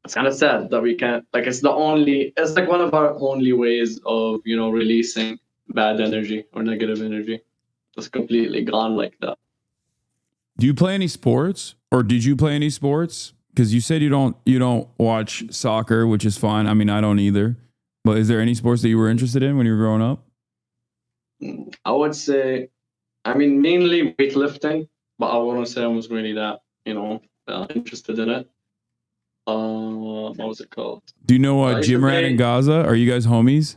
it's kind of sad that we can't. It's like one of our only ways of releasing bad energy or negative energy. Just completely gone like that. Do you play any sports, or did you play any sports? Because you said you don't watch soccer, which is fine. I mean, I don't either. But is there any sports that you were interested in when you were growing up? I would say, I mean, mainly weightlifting, but I wouldn't say I was really that interested in it. What was it called? Do you know Jim Rat in Gaza? Are you guys homies?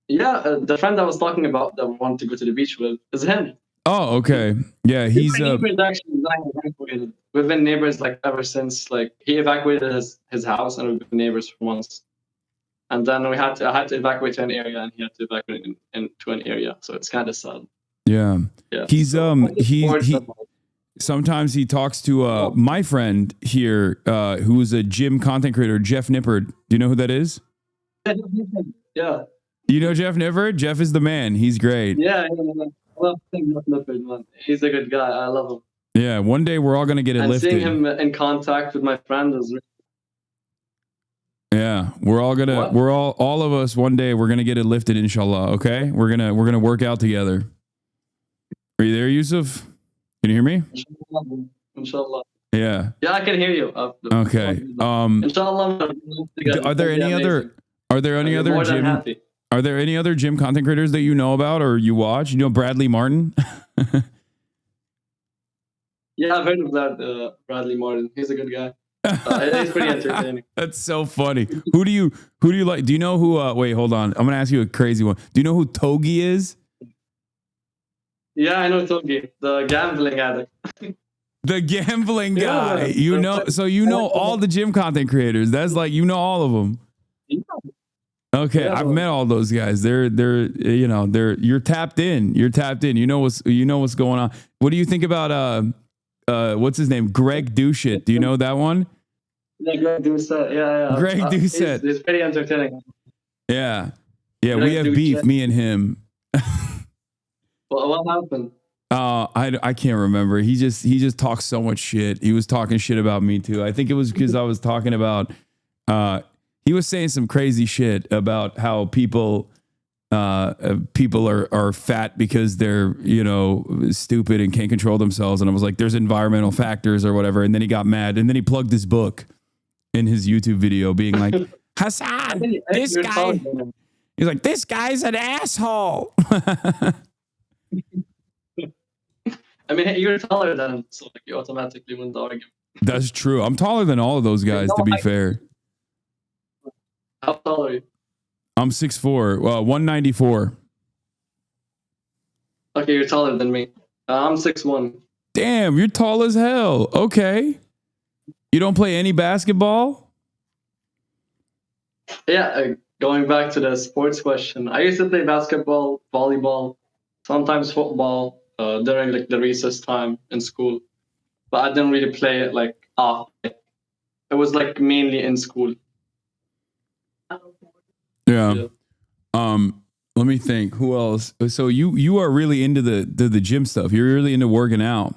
Yeah, the friend I was talking about that we wanted to go to the beach with is him. Oh, okay. Yeah, he's We've been neighbors ever since he evacuated his house, and we've been neighbors for months. And then I had to evacuate to an area, and he had to evacuate into an area. So it's kind of sad. Yeah. He's so, he sometimes he talks to my friend here who's a gym content creator, Jeff Nippard. Do you know who that is? Yeah. You know Jeff Nippard? Jeff is the man. He's great. Yeah. I love Jeff Nippard, man. He's a good guy. I love him. Yeah, one day we're all gonna get it lifted. Seeing him in contact with my friend is really. Yeah, we're all of us one day we're gonna get it lifted, inshallah. Okay, we're gonna work out together. Are you there, Yusuf? Can you hear me? Inshallah. Yeah. Yeah, I can hear you. Okay. Inshallah. Are there any other gym content creators that you know about or you watch? You know Bradley Martin? Yeah, I've heard of that. Bradley Martin. He's a good guy. It's pretty entertaining. That's so funny. Who do you like? Do you know who? Wait, hold on. I'm gonna ask you a crazy one. Do you know who Togi is? Yeah, I know Togi, the gambling addict. The gambling guy. So you know all the gym content creators. That's all of them. Yeah. Okay, yeah, I've met all those guys. You're tapped in. You're tapped in. You know what's going on. What do you think about what's his name? Greg Doucette. Do you know that one? Yeah, Greg Doucette. Yeah. Greg Doucette. He's pretty entertaining. Yeah. We have beef, me and him. What happened? I can't remember. He just talks so much shit. He was talking shit about me too. I think it was because I was talking about he was saying some crazy shit about how people are fat because they're stupid and can't control themselves, and I was like, there's environmental factors or whatever, and then he got mad, and then he plugged his book in his YouTube video being like, Hasan, this guy, he's like, this guy's an asshole. I mean, you're taller than him, so you automatically win the argument. That's true. I'm taller than all of those guys, to be fair. How tall are you? I'm 6'4", 194. Okay, you're taller than me. I'm 6'1". Damn, you're tall as hell. Okay. You don't play any basketball? Yeah, going back to the sports question, I used to play basketball, volleyball, sometimes football during the recess time in school, but I didn't really play it it was mainly in school. Yeah. Let me think. Who else? So you are really into the gym stuff. You're really into working out.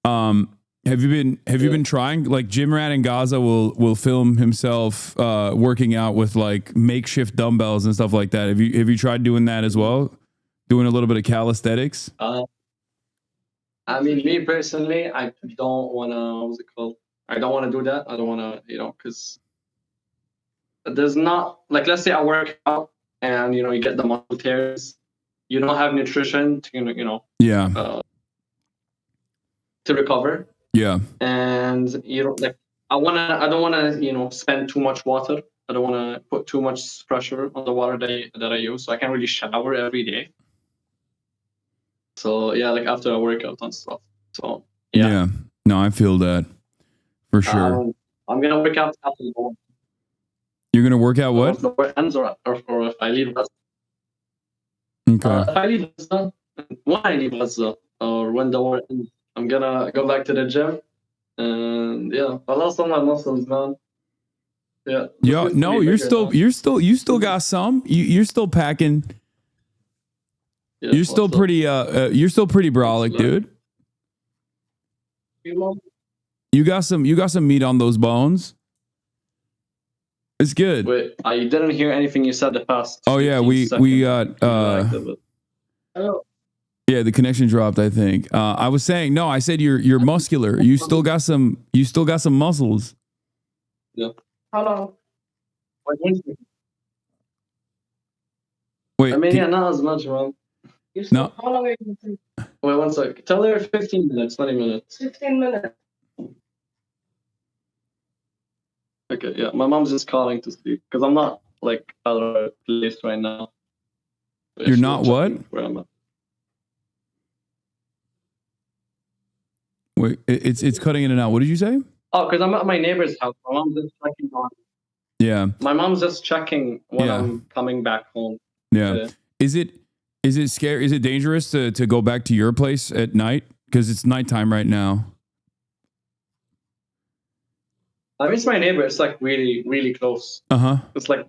Have you been trying? Like Jim Rat in Gaza will film himself working out with makeshift dumbbells and stuff like that. Have you tried doing that as well? Doing a little bit of calisthenics? I mean, me personally, I don't want to. What's it called? I don't want to do that. I don't want to, because there's not let's say I work out and you get the muscle tears. You don't have nutrition to yeah to recover. Yeah. And I don't want to spend too much water I don't want to put too much pressure on the water that I use. So I can't really shower every day. So yeah, like after I work out and stuff. So yeah. No, I feel that for sure. I'm gonna work out after the war. You're gonna work out what? Once the war ends, or if I leave Gaza. Okay. If I leave Gaza, when I leave Gaza, or when the war ends, I'm gonna go back to the gym, and yeah, I lost all my muscles, man. Yeah. Yo, no, you still got some. You're still packing. Yeah, you're still pretty brolic, dude. You got some meat on those bones. It's good. Wait, I didn't hear anything you said the past. Oh yeah, we got yeah, the connection dropped, I think. I was saying, no, I said you're muscular. You still got some muscles. Yeah. How long? Wait, I mean, yeah, not as much, man. No. How long are you going to take? Wait, 1 sec. Tell her 15 minutes, 20 minutes. 15 minutes. Okay, yeah. My mom's just calling to speak because I'm not like at a place right now. You're not what? Where I'm at. Wait, it's cutting in and out. What did you say? Oh, because I'm at my neighbor's house. My mom's just checking on. Yeah. My mom's just checking when I'm coming back home. Yeah. Is it scary? Is it dangerous to go back to your place at night? Because it's nighttime right now. I mean, it's my neighbor. It's like really, really close. Uh-huh. It's like,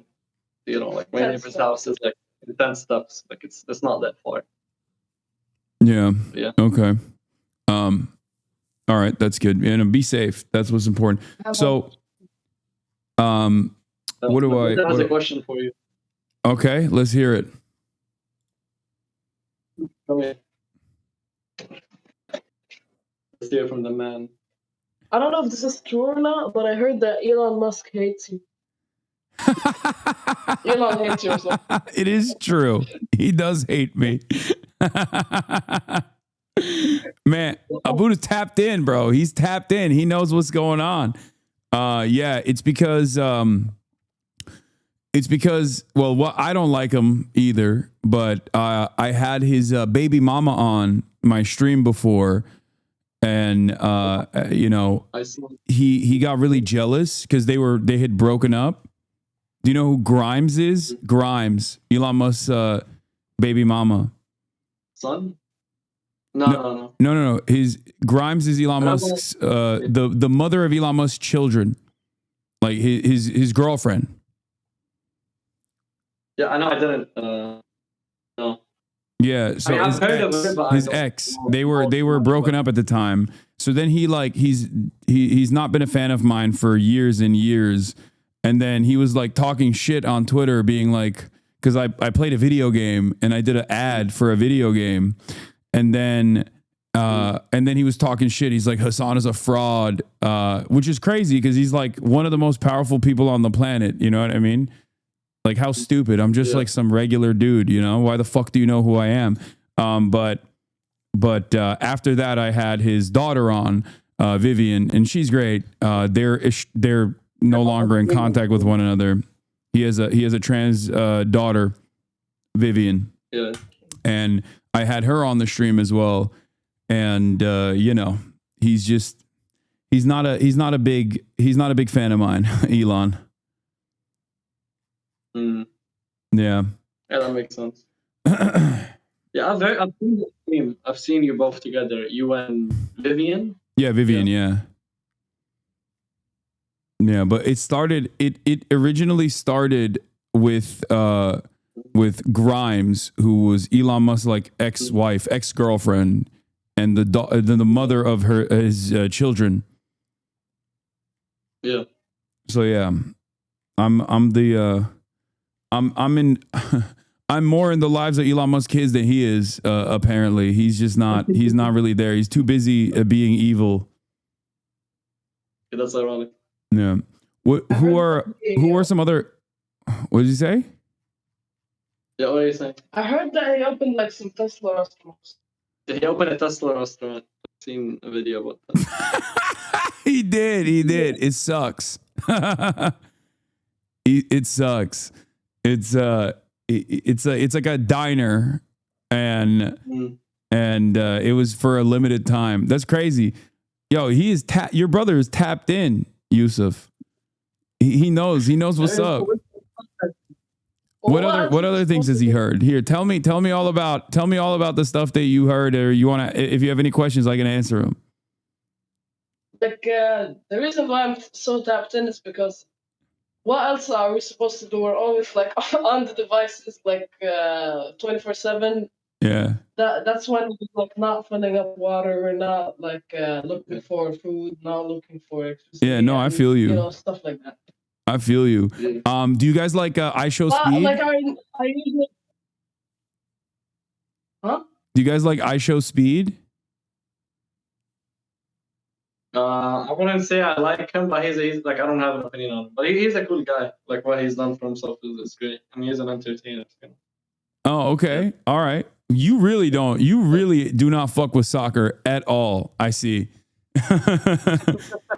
like my neighbor's house is like 10 steps. Like it's not that far. Yeah. Yeah. Okay. All right, that's good. And be safe. That's what's important. So, what do I? That was a question for you. Okay, let's hear it. Come here. Let's hear from the man. I don't know if this is true or not, but I heard that Elon Musk hates you. Elon hates you or something. It is true. He does hate me. Man, Abu's tapped in, bro. He's tapped in. He knows what's going on. Yeah, it's because well, I don't like him either, but I had his baby mama on my stream before, and he got really jealous because they had broken up. Do you know who Grimes is? Grimes, Elon Musk's baby mama. Son? No. His Grimes is Elon Musk's the mother of Elon Musk's children, like his girlfriend. Yeah, I know. I didn't. No. Yeah, so I've heard of it, but his ex, they were broken up at the time. So then he's not been a fan of mine for years and years, and then he was like talking shit on Twitter, being like, because I played a video game and I did an ad for a video game. And then he was talking shit. He's like, Hasan is a fraud, which is crazy because he's like one of the most powerful people on the planet. You know what I mean? Like, how stupid. I'm just like some regular dude, you know? Why the fuck do you know who I am? But after that, I had his daughter on, Vivian, and she's great. They're no longer in contact with one another. He has a trans daughter, Vivian. Yeah. And I had her on the stream as well, and he's not a big fan of mine, Elon. Yeah, that makes sense. Yeah, I've seen the stream. I've seen you both together, you and Vivian. Yeah, Vivian. Yeah. But it originally started with Grimes, who was Elon Musk's like ex-girlfriend, and the mother of his children. Yeah. So yeah, I'm more in the lives of Elon Musk's kids than he is. Apparently, he's not really there. He's too busy being evil. Yeah, that's ironic. Yeah. Who are some other? What did you say? Yeah, what are you saying? I heard that he opened like some Tesla restaurants. He opened a Tesla restaurant. I've seen a video about that. He did. It sucks. it sucks. It's it's like a diner, and it was for a limited time. That's crazy. Yo, he is your brother is tapped in, Yusuf. He knows what's up. What other things has he heard? Here, tell me all about the stuff that you heard, or you want to, if you have any questions, I can answer them. Like the reason why I'm so tapped in is because what else are we supposed to do? We're always like on the devices, like 24/7. Yeah. That's when we're like not filling up water. We're not like looking for food, not looking for electricity. Yeah. No, I feel you. You know, stuff like that. I feel you. Do you guys like iShow Speed? Like I usually. Huh? Do you guys like iShow Speed? I wouldn't say I like him, but he's like, I don't have an opinion on him. But he's a cool guy. Like what he's done for himself is great. I mean, he's an entertainer. Oh, okay. Yeah. All right. You really do not fuck with soccer at all. I see.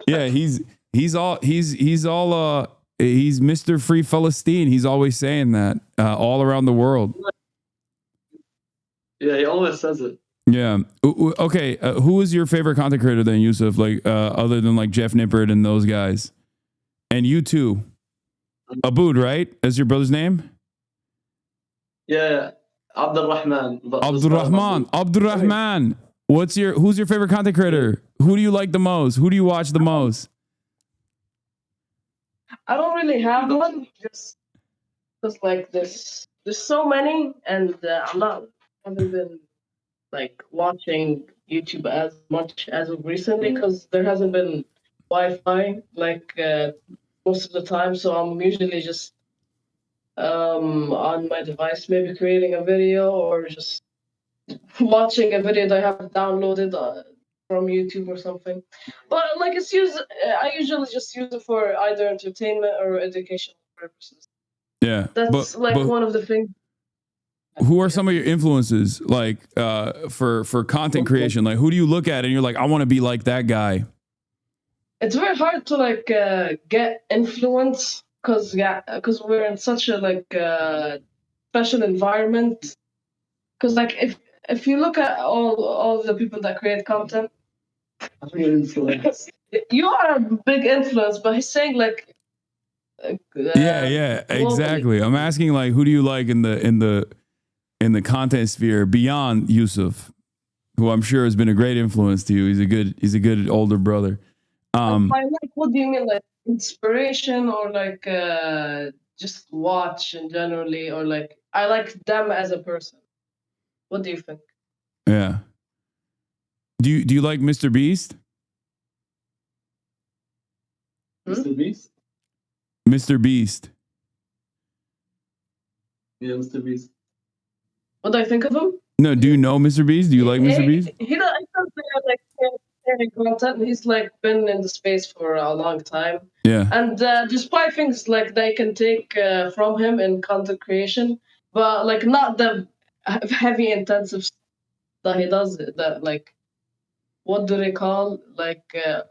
Yeah, he's Mr. Free Palestine. He's always saying that all around the world. Yeah, he always says it. Yeah. Okay. Who is your favorite content creator then, Yusuf? Like other than like Jeff Nippert and those guys, and you too. Aboud, right? That's your brother's name? Yeah. Abdurrahman. Abdurrahman. Who's your favorite content creator? Who do you like the most? Who do you watch the most? I don't really have one. Just like there's so many, and haven't been like watching YouTube as much as of recently because there hasn't been Wi-Fi like most of the time. So I'm usually just on my device, maybe creating a video or just watching a video that I have downloaded from YouTube or something. But like I usually just use it for either entertainment or educational purposes. Yeah, that's one of the things. Who are some of your influences, like for content creation? Like, who do you look at and you're like, I want to be like that guy? It's very hard to like get influence because we're in such a like special environment. Because like if you look at all the people that create content, you are a big influence. But he's saying like, yeah, exactly. I'm asking like, who do you like in the content sphere beyond Yusuf, who I'm sure has been a great influence to you. He's a good older brother. Like, what do you mean, like inspiration or like just watch in generally, or like I like them as a person? What do you think? Yeah. Do you like Mr. Beast? Mr. Beast? Mr. Beast. Yeah, Mr. Beast. What do I think of him? No, do you know Mr. Beast? Do you like Mr. Beast? He doesn't like content. He's like been in the space for a long time. Yeah. And despite things like they can take from him in content creation, but like not the heavy intensive stuff that he does. That like, what do they call like the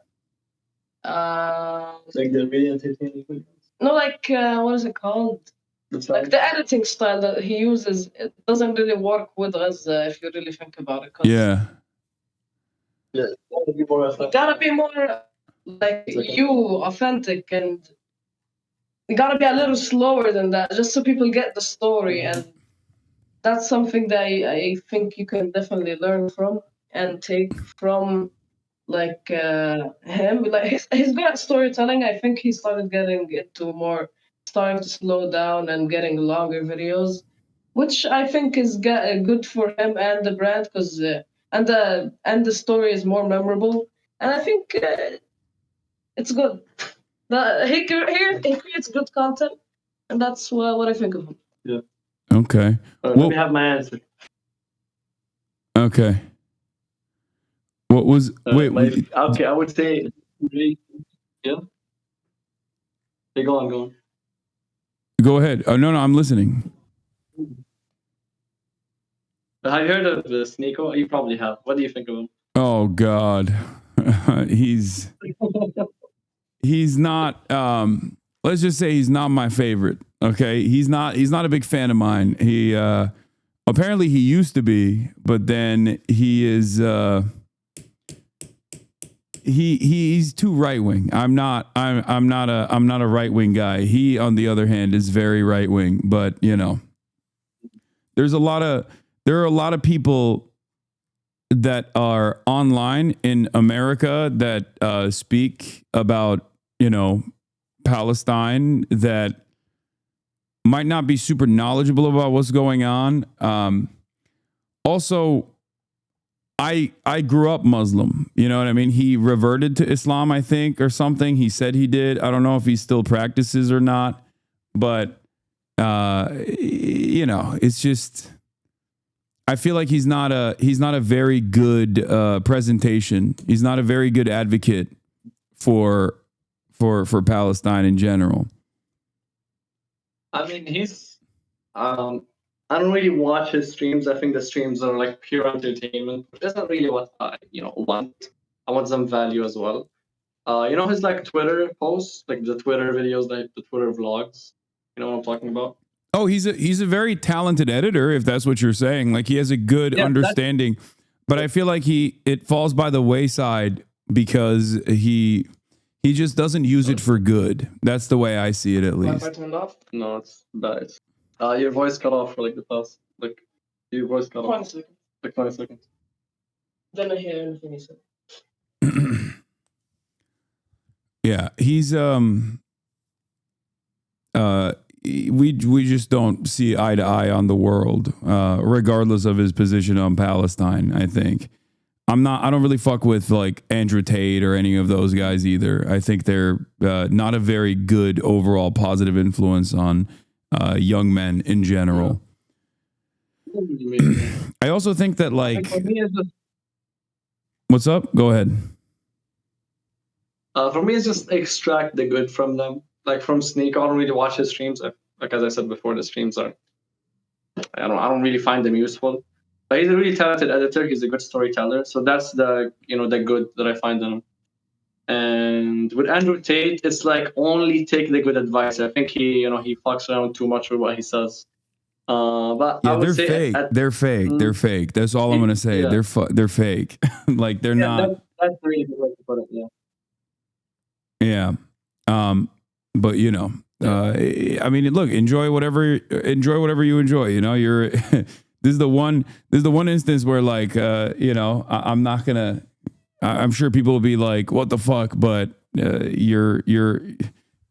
really entertaining videos? No, like what is it called? Like the editing style that he uses, it doesn't really work with us if you really think about it. Yeah. Yeah, you gotta be more like you, authentic, and you gotta be a little slower than that, just so people get the story. And that's something that I think you can definitely learn from and take from like him. Like he's good at storytelling. I think he started getting into starting to slow down and getting longer videos, which I think is good for him and the brand, because and the story is more memorable, and I think it's good. He creates good content, and that's what I think of him. Yeah. Okay. Let me have my answer. Okay. What was okay, I would say yeah. Hey, go on. Go ahead. Oh no, I'm listening. Have you heard of Sneeko? You probably have. What do you think of him? Oh God. He's not let's just say he's not my favorite. Okay, he's not a big fan of mine. He apparently he used to be, but then he is he's too right wing. I'm not a right wing guy. He, on the other hand, is very right wing. But you know, there are a lot of people that are online in America that speak about, you know, Palestine, that might not be super knowledgeable about what's going on. Also, I grew up Muslim. You know what I mean? He reverted to Islam, I think, or something. He said he did. I don't know if he still practices or not, but you know, it's just, I feel like he's not a very good presentation. He's not a very good advocate for Palestine in general. I mean, I don't really watch his streams. I think the streams are like pure entertainment, which isn't really what I, want. I want some value as well. His like Twitter posts, like the Twitter videos, like the Twitter vlogs. You know what I'm talking about? Oh, he's a very talented editor, if that's what you're saying. Like, he has a good understanding, but I feel like it falls by the wayside because he just doesn't use it for good. That's the way I see it, at least. Wi-Fi turned off? No, it's bad. Your voice cut off for like the past, like, your voice cut 20 off. seconds. Like 20 seconds. Then I hear anything he said. Yeah, he's we just don't see eye to eye on the world, regardless of his position on Palestine. I think I don't really fuck with like Andrew Tate or any of those guys either. I think they're not a very good overall positive influence on young men in general. I also think that, like, what's up? Go ahead. For me, it's just extract the good from them. Like from Sneak, I don't really watch his streams. Like as I said before, the streams are, I don't really find them useful. But he's a really talented editor. He's a good storyteller. So that's the good that I find in him. And with Andrew Tate, it's like only take the good advice. I think he fucks around too much with what he says. But yeah, I would they're say fake. They're fake. They're fake. That's all I'm gonna say. Yeah. They're fake. Like, they're not. That's really good way to put it. Yeah. Yeah. But you know, I mean, look, enjoy whatever you enjoy. You know, you're this is the one instance where, like, I'm not gonna. I'm sure people will be like, "What the fuck?" But you're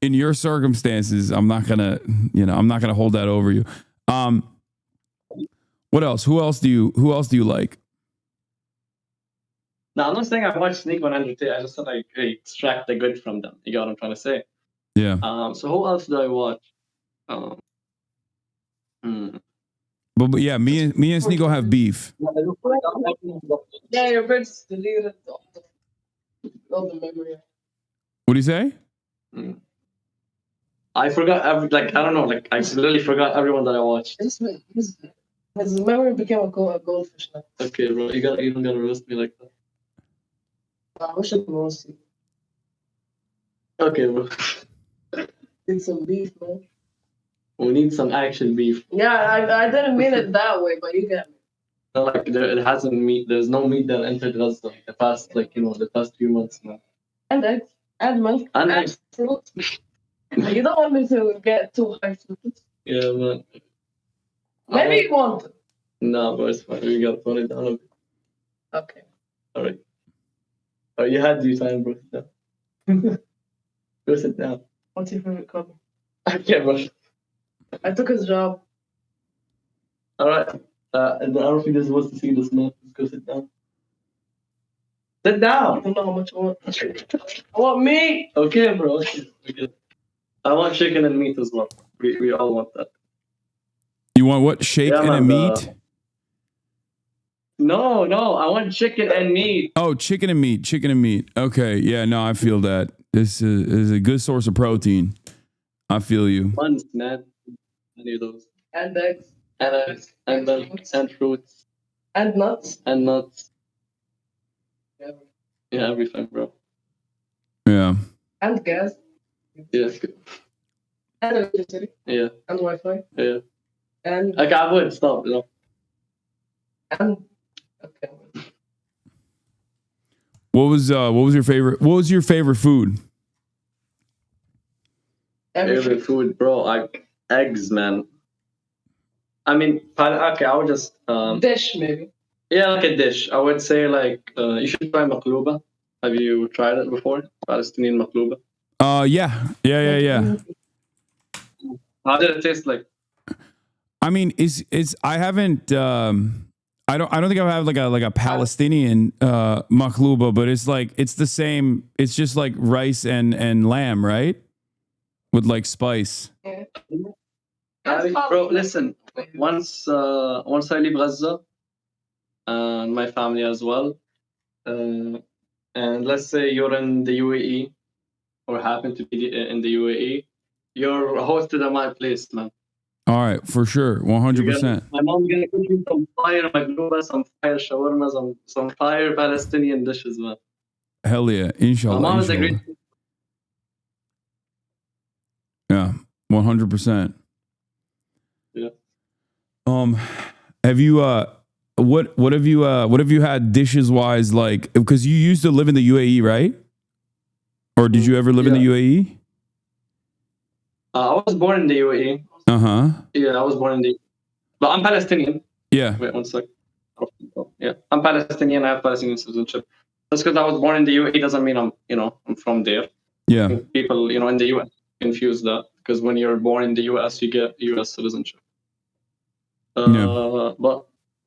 in your circumstances. I'm not gonna hold that over you. What else? Who else do you like? No, I'm not saying I watch Sneak on Andrew Tate. I just said I extract the good from them. You get what I'm trying to say? Yeah. So who else do I watch? But yeah, me and Sneeko have beef. Yeah, your bird's deleted all the memory. What do you say? I forgot I don't know, like I literally forgot everyone that I watched. His memory became a goldfish now. Okay, bro, you don't gotta roast me like that. I wish I could roast you. Okay, bro. Need some beef, man. We need some action beef. Yeah, I didn't mean it that way, but you get me. No, like it hasn't meat. There's no meat that entered Gaza the past few months now. And eggs, and milk, And and eggs. fruit. You don't want me to get too high fruit. Yeah, man. Maybe you want it. No, but it's fine. We gotta tone it down a bit. Okay. All right. Oh, you had your time, bro. Go sit down. What's your favorite color? Okay, bro. I took his job. All right. And I don't think they're supposed to see this, man. Just go sit down. Sit I down. don't know how much I want. I want meat. Okay, bro. Okay. I want chicken and meat as well. We all want that. You want what? Shake and a meat? No. I want chicken and meat. Oh, chicken and meat. Okay. Yeah, no, I feel that. This is a good source of protein. I feel you. Buns, man. Any of those. And eggs. And eggs. And milk. And fruits. And nuts. And nuts. Yeah, everything, bro. Yeah. And gas. Yeah. and electricity Yeah. and Wi-Fi Yeah. and Like I would stop. and okay. What was your favorite? What was your favorite food? Favorite food, bro? Like eggs, man. I mean, okay, I would just Dish maybe. yeah, like a dish. I would say like you should try makluba. Have you tried it before? Palestinian makluba. Yeah. How did it taste like? I mean, it's I haven't I don't think I've had like a Palestinian makhluba, but it's the same. It's just like rice and lamb, right? With like spice. Yeah. Bro, listen. Once I leave Gaza and my family as well, and let's say you're in the UAE or happen to be in the UAE, you're hosted at my place, man. All right, for sure, 100%. My mom's gonna cook you some fire magluba, some fire shawarma, some fire Palestinian dishes, man. Hell yeah, My inshallah. mom is a Inshallah. great. Yeah, 100%. Yeah. Have you what have you had dishes wise, like, because you used to live in the UAE, right? Or did you ever live in the UAE? I was born in the UAE. Uh-huh. Yeah, I was born in the. But I'm Palestinian. Yeah. Wait one sec. Yeah, I'm Palestinian. I have Palestinian citizenship. Just because I was born in the UAE doesn't mean I'm from there. Yeah. People in the US confuse that, because when you're born in the US you get US citizenship. But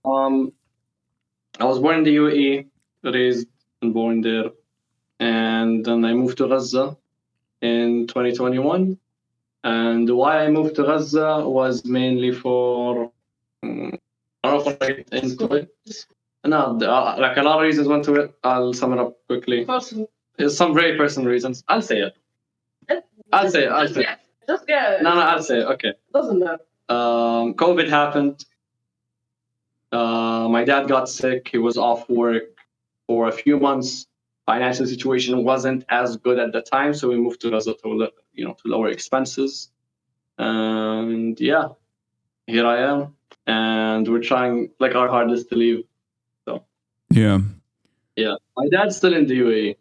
I was born in the UAE, raised and born there, and then I moved to Gaza in 2021. And why I moved to Gaza was mainly for I don't know if I get into it. No, like a lot of reasons went to it. I'll sum it up quickly. There's some very personal reasons. I'll say it. I'll say it. Just get. No, I'll say it. Okay. Doesn't matter. COVID happened. My dad got sick. He was off work for a few months. Financial situation wasn't as good at the time, so we moved to Gaza to lower expenses. And yeah, here I am, and we're trying like our hardest to leave. So yeah, my dad's still in the UAE.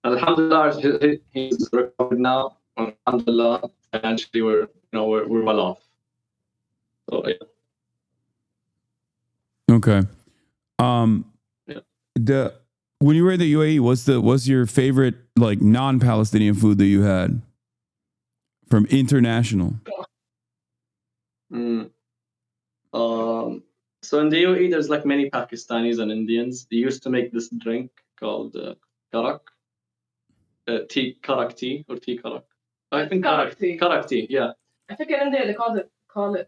Alhamdulillah, he's recovered now. Alhamdulillah, financially we're well off. So yeah. Okay. The when you were in the UAE, what's your favorite like non-Palestinian food that you had from international? So in the UAE, there's like many Pakistanis and Indians. They used to make this drink called karak, karak tea or tea karak. I think karak tea. Karak tea, yeah. I think in India they call it kadak.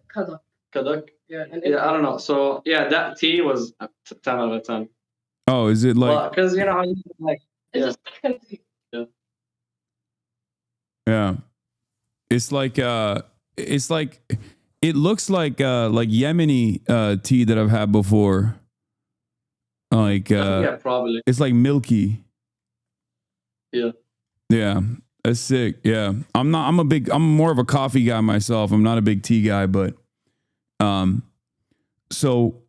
Kadak. Yeah. I don't know. So yeah, that tea was 10 out of 10. Oh, is it like? Because you know how you like. It's just African tea. Yeah. Yeah. It's like it looks like Yemeni tea that I've had before. Like yeah, probably. It's like milky. Yeah. Yeah. That's sick. Yeah. I'm more of a coffee guy myself. I'm not a big tea guy, but so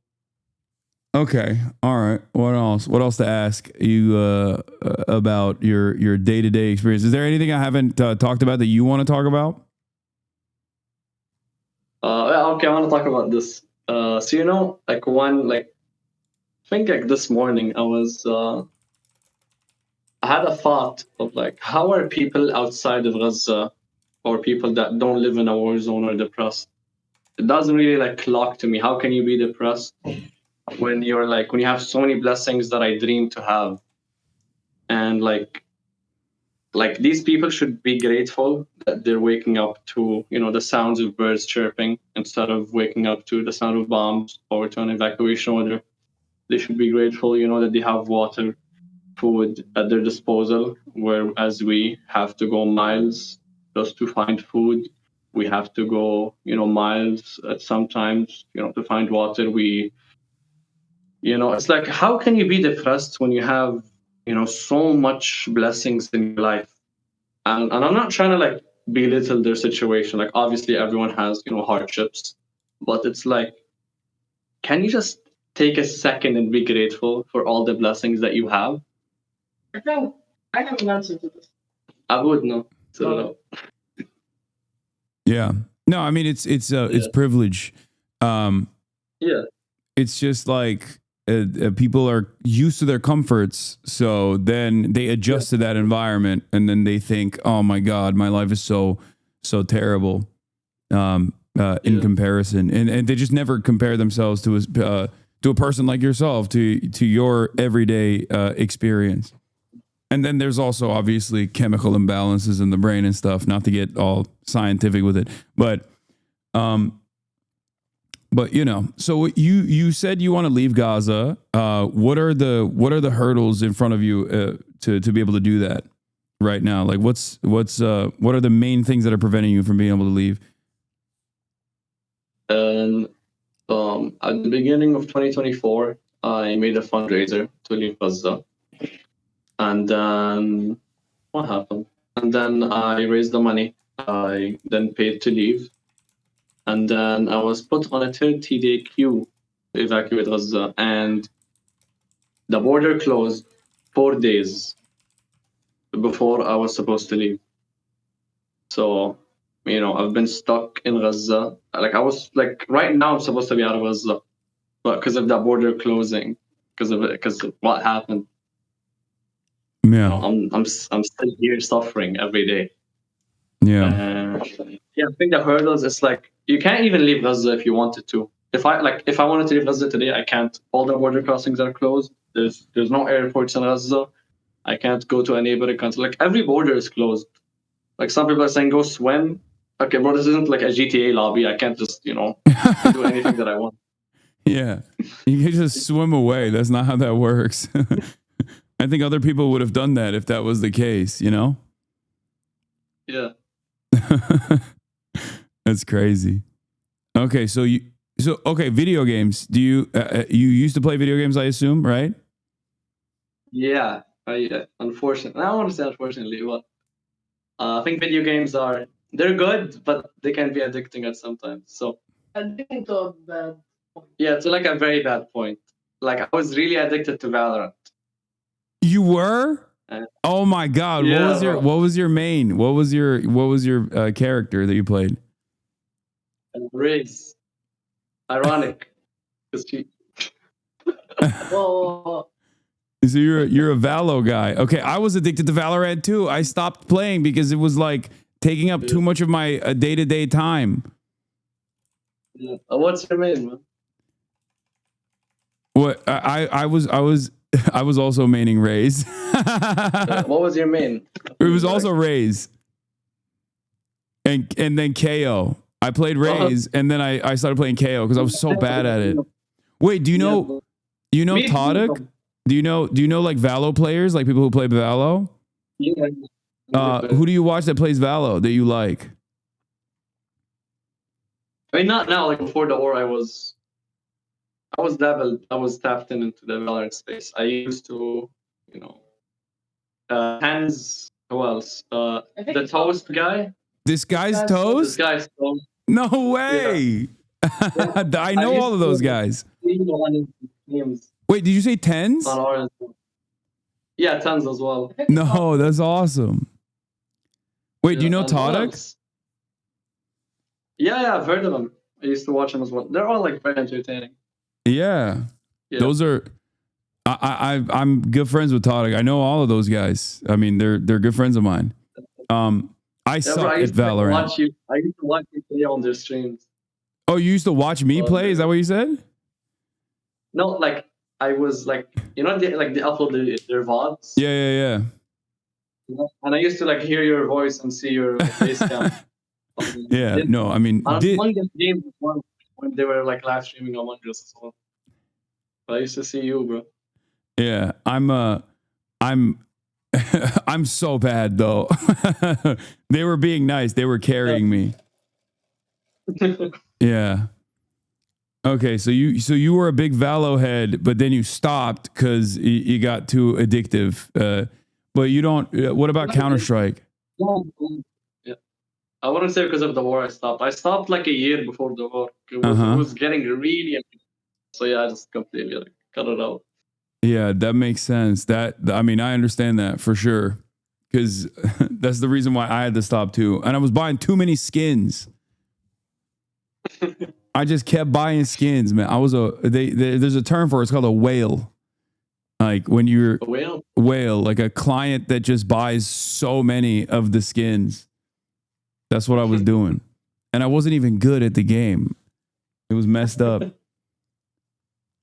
okay. All right. What else to ask you about your day-to-day experience? Is there anything I haven't talked about that you want to talk about? Okay, I want to talk about this. So I think like this morning I had a thought of like, how are people outside of Gaza or people that don't live in a war zone or depressed? It doesn't really like clock to me. How can you be depressed when you have so many blessings that I dream to have? And like these people should be grateful that they're waking up to the sounds of birds chirping instead of waking up to the sound of bombs or to an evacuation order. They should be grateful that they have water, food at their disposal, whereas we have to go miles just to find food. We have to go miles sometimes to find water. It's like, how can you be depressed when you have so much blessings in your life? And I'm not trying to like belittle their situation. Like obviously everyone has, hardships, but it's like, can you just take a second and be grateful for all the blessings that you have? I think I have an answer to this. I would know. So, Yeah. No, I mean it's privilege. yeah. It's just like people are used to their comforts, so then they adjust to that environment, and then they think, "Oh my God, my life is so terrible." In comparison, and they just never compare themselves to a person like yourself, to your everyday experience. And then there's also obviously chemical imbalances in the brain and stuff. Not to get all scientific with it, but so you said you want to leave Gaza. What are the hurdles in front of you to be able to do that right now? Like what are the main things that are preventing you from being able to leave? And at the beginning of 2024, I made a fundraiser to leave Gaza. And then what happened? And then I raised the money. I then paid to leave. And then I was put on a 30-day queue to evacuate Gaza. And the border closed 4 days before I was supposed to leave. So, I've been stuck in Gaza. Like I was like, right now I'm supposed to be out of Gaza, but because of that border closing, because of what happened, Yeah, I'm still here suffering every day. yeah, I think the hurdles is like you can't even leave Gaza if you wanted to. If I wanted to leave Gaza today, I can't. All the border crossings are closed. There's no airports in Gaza. I can't go to a neighboring country. Like every border is closed. Like some people are saying, go swim. Okay, bro, this isn't like a GTA lobby. I can't just, do anything that I want. Yeah, you can just swim away. That's not how that works. I think other people would have done that if that was the case. Yeah. That's crazy. Okay, so video games. Do you you used to play video games? I assume, right? Yeah. Unfortunately, I don't want to say unfortunately, but I think video games they're good, but they can be addicting at sometimes. So Addicting to a bad point. yeah, to like a very bad point. Like I was really addicted to Valorant. You were? Oh my God! Yeah, what was your main? What was your character that you played? Raze. Ironic. Well, So you're a Valo guy. Okay, I was addicted to Valorant too. I stopped playing because it was like taking up too much of my day-to-day time. Yeah. What's your main, man? What I was I was also maining Raze. What was your main? It was also Raze. And then KO. I played Raze and then I started playing KO because I was so bad at it. Wait, do you know Todic? Do you know like Valo players, like people who play Valo? Yeah. Who do you watch that plays Valo that you like? I mean, not now. Like before the war, I was tapped into the Valorant space. I used to, Hands. Who else? The Toast guy. This guy's Toast? This guy's Toast. No way. Yeah. I know all of those guys. Names Wait, did you say Tens? on ours. Yeah, Tons as well. No, that's awesome. Wait, do you know Todic? Yeah, I've heard of them. I used to watch them as well. They're all like very entertaining. Yeah. Those are. I'm good friends with Todic. I know all of those guys. I mean, they're good friends of mine. I suck at Valorant. I used to watch you play on their streams. Oh, you used to watch me play? Is that what you said? No, like I was like, they upload their VODs. Yeah. And I used to like hear your voice and see your face cam. Yeah, no, I mean, Among Us games when they were like live streaming Among Us as well. But I used to see you, bro. Yeah, I'm so bad though. They were being nice. They were carrying me. Yeah. Okay, so you were a big Valo head, but then you stopped because you got too addictive. But you don't. What about Counter-Strike? Yeah. I wouldn't say because of the war I stopped. I stopped like a year before the war. It was getting really. So yeah, I just completely like, cut it out. Yeah, that makes sense. I mean, I understand that for sure. Because that's the reason why I had to stop too. And I was buying too many skins. I just kept buying skins, man. There's a term for it. It's called a whale. Like when you're A whale? Whale, like a client that just buys so many of the skins. That's what I was doing. And I wasn't even good at the game. It was messed up.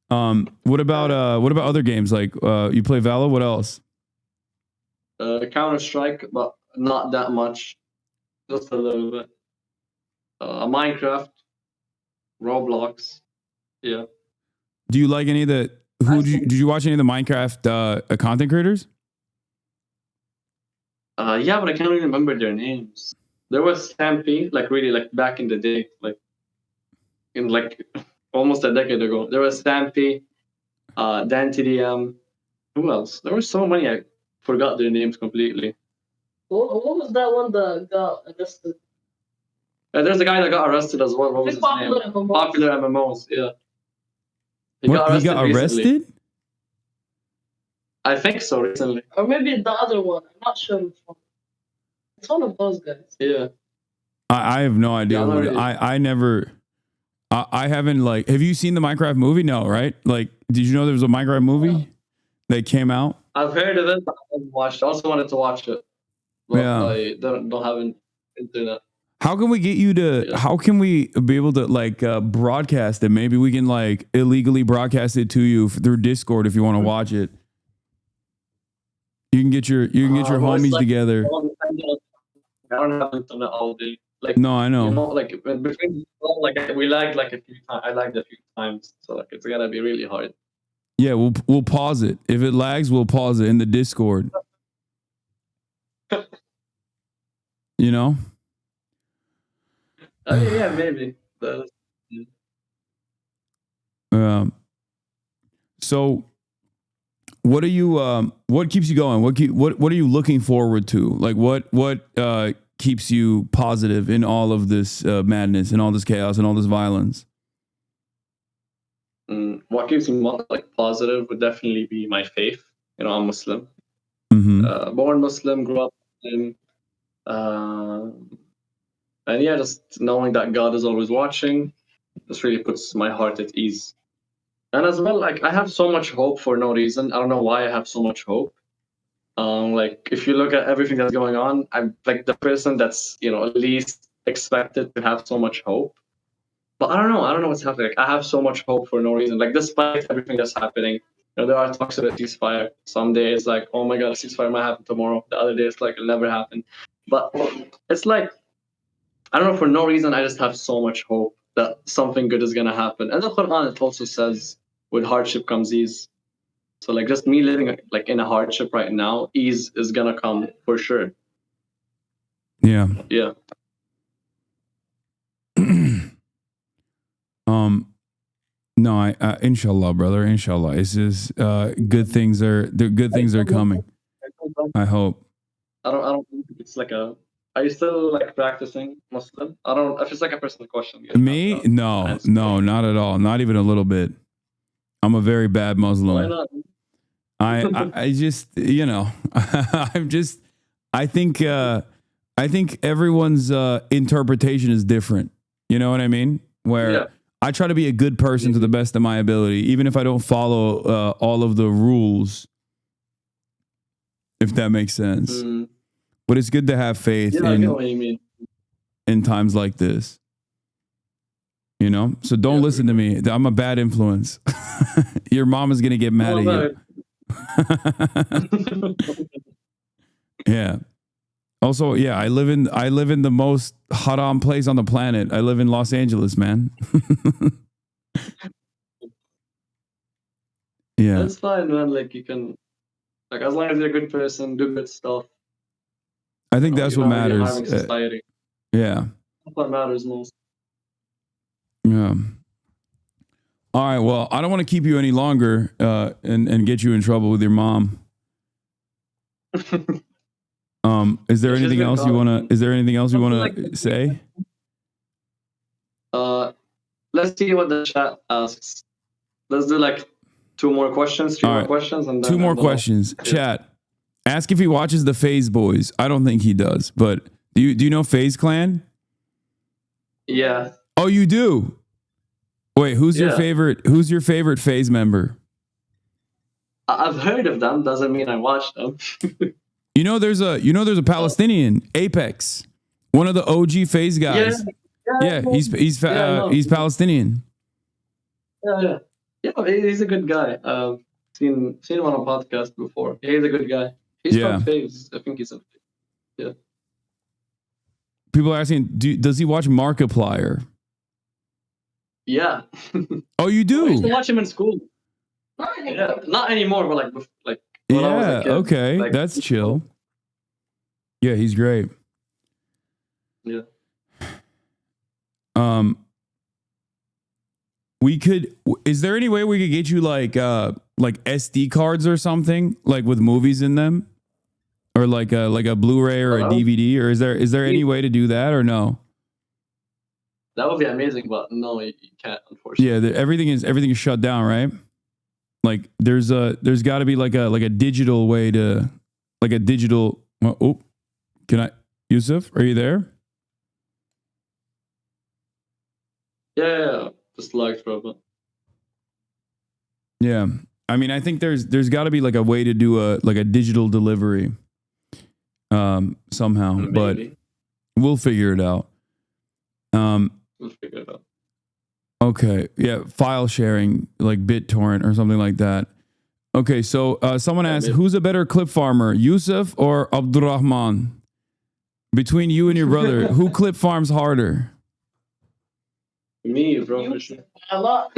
What about other games? Like you play Valor? What else? Counter-Strike, but not that much. Just a little bit. Minecraft, Roblox. Yeah. Do you like any of the did you watch any of the Minecraft content creators? Yeah, but I can't really remember their names. There was Stampy, like really like back in the day, like in like almost a decade ago. There was Stampy, Dan TDM. Who else? There were so many I forgot their names completely. What was that one that got arrested? There's a guy that got arrested as well. What was his name? Popular MMOs, yeah. He got arrested? Recently. I think so, recently. Or maybe the other one. I'm not sure which one. It's one of those guys. Yeah. I have no idea. I haven't like. Have you seen the Minecraft movie? No, right? Like, did you know there was a Minecraft movie that came out? I've heard of it, but I haven't watched. I also wanted to watch it, but I don't have an internet. How can we get you to? Yeah. How can we be able to like broadcast it? Maybe we can like illegally broadcast it to you through Discord if you want to watch it. You can get your homies together. I don't have internet all day. Like no, I know. You know, like between like we lagged like a few times. I lagged a few times, so like it's gonna be really hard. Yeah, we'll pause it. If it lags, we'll pause it in the Discord. You know. Yeah, maybe. So, what are you? What keeps you going? What are you looking forward to? Like, what keeps you positive in all of this madness and all this chaos and all this violence? What keeps me like positive would definitely be my faith. You know, I'm Muslim. Mm-hmm. Born Muslim, grew up Muslim. And yeah, just knowing that God is always watching, just really puts my heart at ease. And as well, like I have so much hope for no reason. I don't know why I have so much hope. Like if you look at everything that's going on, I'm like the person that's least expected to have so much hope. But I don't know what's happening. Like, I have so much hope for no reason. Like despite everything that's happening, there are talks of a ceasefire. Some days like, oh my god, a ceasefire might happen tomorrow. The other day it's like it'll never happen. But it's like I don't know, for no reason, I just have so much hope that something good is going to happen. And the Quran, it also says, with hardship comes ease. So, like, just me living like in a hardship right now, ease is going to come for sure. Yeah. Yeah. No, I inshallah, brother, inshallah. It's just good things are coming. I hope. I don't think it's like a. Are you still like practicing Muslim? I don't. If it's like a personal question. Me? No, not at all. Not even a little bit. I'm a very bad Muslim. Why not? I just I think everyone's interpretation is different. You know what I mean? Where I try to be a good person to the best of my ability, even if I don't follow all of the rules. If that makes sense. But it's good to have faith I get what you mean. In times like this. You know? So don't listen to me. I'm a bad influence. Your mom is going to get mad at you. Yeah. Also, yeah, I live in the most haram place on the planet. I live in Los Angeles, man. Yeah. That's fine, man. Like you can as long as you're a good person, do good stuff. I think that's what matters. Society. Yeah. That's what matters most. Yeah. All right. Well, I don't want to keep you any longer and get you in trouble with your mom. Is there Yeah, she's anything been else you calling wanna? me. Is there anything else you Something wanna like say? let's see what the chat asks. Let's do like two more questions, three All more right. questions, and then Two more end them off. questions. Yeah. Chat. Ask if he watches the FaZe Boys. I don't think he does, but do you know FaZe Clan? Yeah. Oh, you do. Wait, who's your Yeah. favorite? Who's your favorite FaZe member? I've heard of them. Doesn't mean I watch them. There's a Palestinian, Apex, one of the OG FaZe guys. Yeah, he's Palestinian. Yeah. He's a good guy. Seen him on a podcast before. He's a good guy. He's Yeah. from FaZe. I think he's a. Yeah. People are asking, does he watch Markiplier? Yeah. Oh, you I used to do? watch him in school. Yeah. Not anymore, but like when I was a Yeah. kid. Okay, Like, that's chill. Yeah, he's great. Yeah. We could. Is there any way we could get you like SD cards or something, like with movies in them, or like a Blu-ray or a DVD, or is there any way to do that or no? That would be amazing, but no, you can't, unfortunately. Yeah, everything is shut down, right? Like there's got to be like a digital way to like a digital. Oh, can I, Yusuf? Are you there? Yeah. Just lagged for a bit. Yeah, I mean, I think there's got to be like a way to do a digital delivery, somehow, Maybe. but we'll figure it out. We'll figure it out. Okay, yeah, file sharing like BitTorrent or something like that. Okay, so someone asked, who's a better clip farmer, Yusuf or Abdurrahman? Between you and your brother, who clip farms harder? Me, bro, for sure. A lot.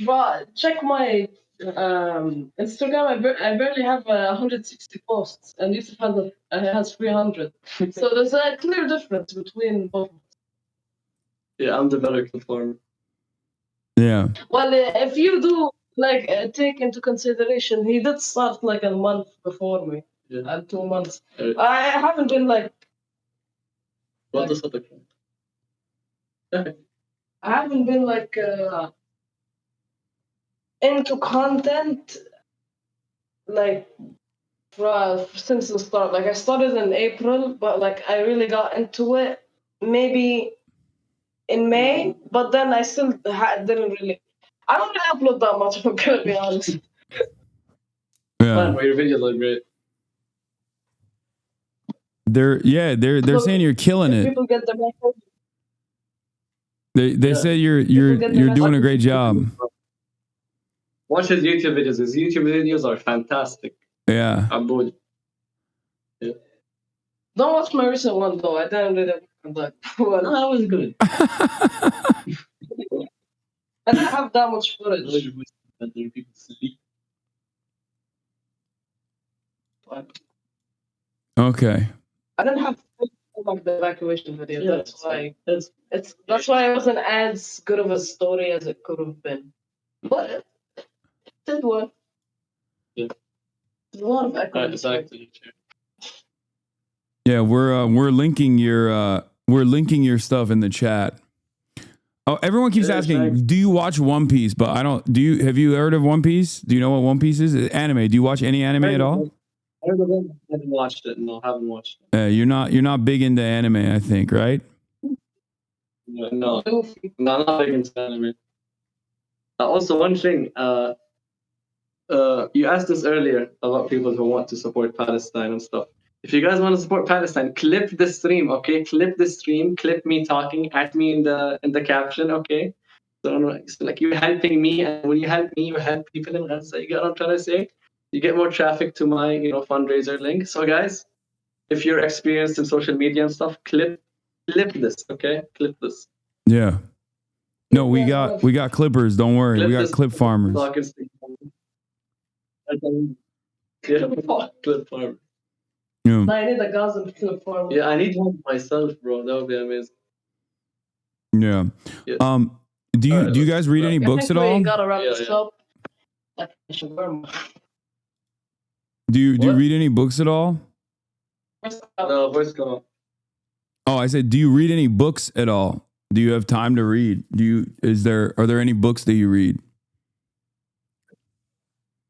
But check my Instagram. I barely have 160 posts, and Yusuf has 300. So there's a clear difference between both. Yeah, I'm the better performer. Yeah. Well, if you do take into consideration, he did start like a month before me. Yeah. 2 months. I haven't been like. What does it I haven't been into content since the start. Like I started in April, but I really got into it maybe in May. But then I still didn't really. I don't really upload that much. I'm gonna be honest. Yeah. Your videos are great. They're saying you're killing it. People get the message. They said you're doing a great job. Watch his YouTube videos. His YouTube videos are fantastic. Yeah. Abud. Yeah. Don't watch my recent one though. I didn't really like. Well, No, that was good. I didn't have that much footage. Okay. I didn't have like the evacuation video. Yeah, that's why that's why it wasn't as good of a story as it could have been. But it did work. Yeah. There's a lot of echo. Exactly. Yeah, we're linking your stuff in the chat. Oh, everyone keeps asking, do you watch One Piece? But I don't. Have you heard of One Piece? Do you know what One Piece is? Anime. Do you watch any anime at all? I haven't watched it. No, haven't watched it. You're not big into anime, I think, right? No, not big into anime. Also, one thing. You asked us earlier about people who want to support Palestine and stuff. If you guys want to support Palestine, clip the stream, okay? Clip the stream. Clip me talking. At me in the caption, okay? So like you're helping me, and when you help me, you help people in Gaza. You get what I'm trying to say? You get more traffic to my fundraiser link. So guys, if you're experienced in social media and stuff, clip this, okay? Clip this. Yeah. No, we got clippers. Don't worry, we got clip farmers. Yeah, clip farmer. Yeah. I need a Gaza clip farmer. Yeah, I need one myself, bro. That would be amazing. Yeah. Yeah. Do you guys read any books at all? We gotta wrap this up. Do you read any books at all? The voice go. Oh, I said, do you read any books at all? Do you have time to read? Are there any books that you read?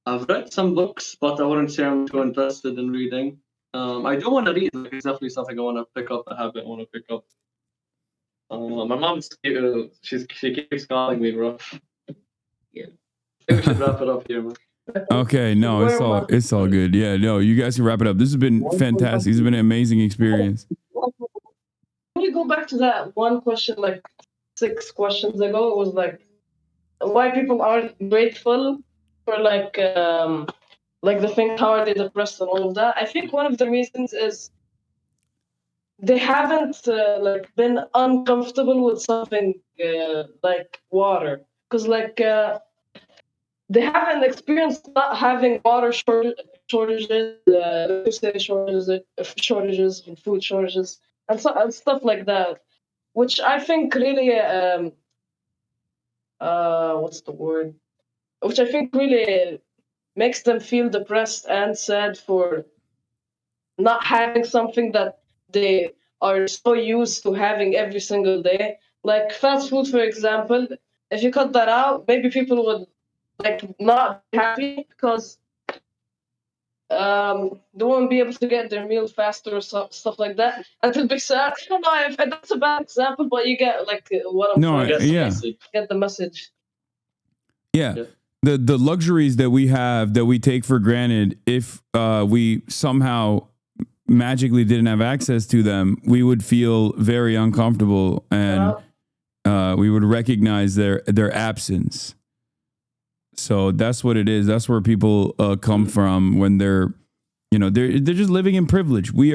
I've read some books, but I wouldn't say I'm too interested in reading. I do want to read. Like, it's definitely something I want to pick up. A habit I want to pick up. My mom's she keeps calling me, bro. Yeah. I think we should wrap it up here, man. Okay, no, it's all good. Yeah, no, you guys can wrap it up. This has been fantastic. This has been an amazing experience. Can we go back to that one question, like 6 questions ago? It was like why people aren't grateful for like the thing, how are they depressed and all of that. I think one of the reasons is they haven't like been uncomfortable with something like water, because like they haven't experienced not having water shortages, electricity shortages, and food shortages, and stuff like that, which I think really what's the word? Which I think really makes them feel depressed and sad for not having something that they are so used to having every single day. Like fast food, for example, if you cut that out, maybe people would like not be happy because they won't be able to get their meal faster or stuff like that. And it'll be sad. I don't know if that's a bad example, but you get like what I'm No, trying to yeah. get the message. Yeah. The luxuries that we have that we take for granted, if we somehow magically didn't have access to them, we would feel very uncomfortable and we would recognize their absence. So that's what it is. That's where people come from when they're just living in privilege. We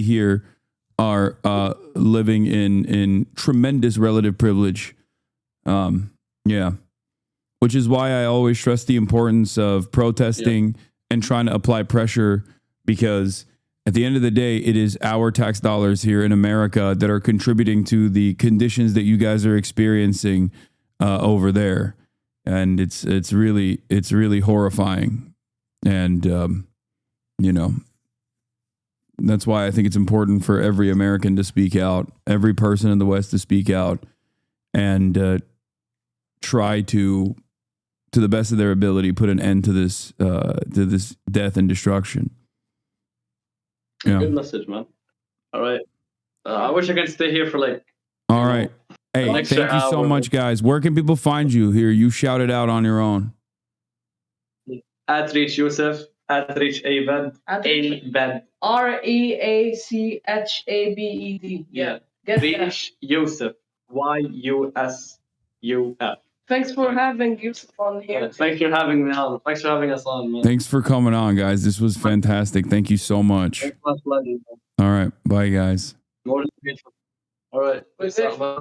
here are living in tremendous relative privilege. Yeah. Which is why I always stress the importance of protesting and trying to apply pressure, because at the end of the day, it is our tax dollars here in America that are contributing to the conditions that you guys are experiencing over there. And it's really horrifying. And, that's why I think it's important for every American to speak out, every person in the West to speak out and try to the best of their ability, put an end to this death and destruction. Yeah. Good message, man. All right. I wish I could stay here for like. All right. Hey, thank you so much, guys. Where can people find you here? You shout it out on your own. At Reach Yusuf, at Reach Abed, Abed. REACHABED. Yeah. Reach Yusuf, YUSUF. Thanks for having Yusuf on here. Thanks for having me on. Thanks for having us on, man. Thanks for coming on, guys. This was fantastic. Thank you so much. All right. Bye, guys. All right. Peace out, man.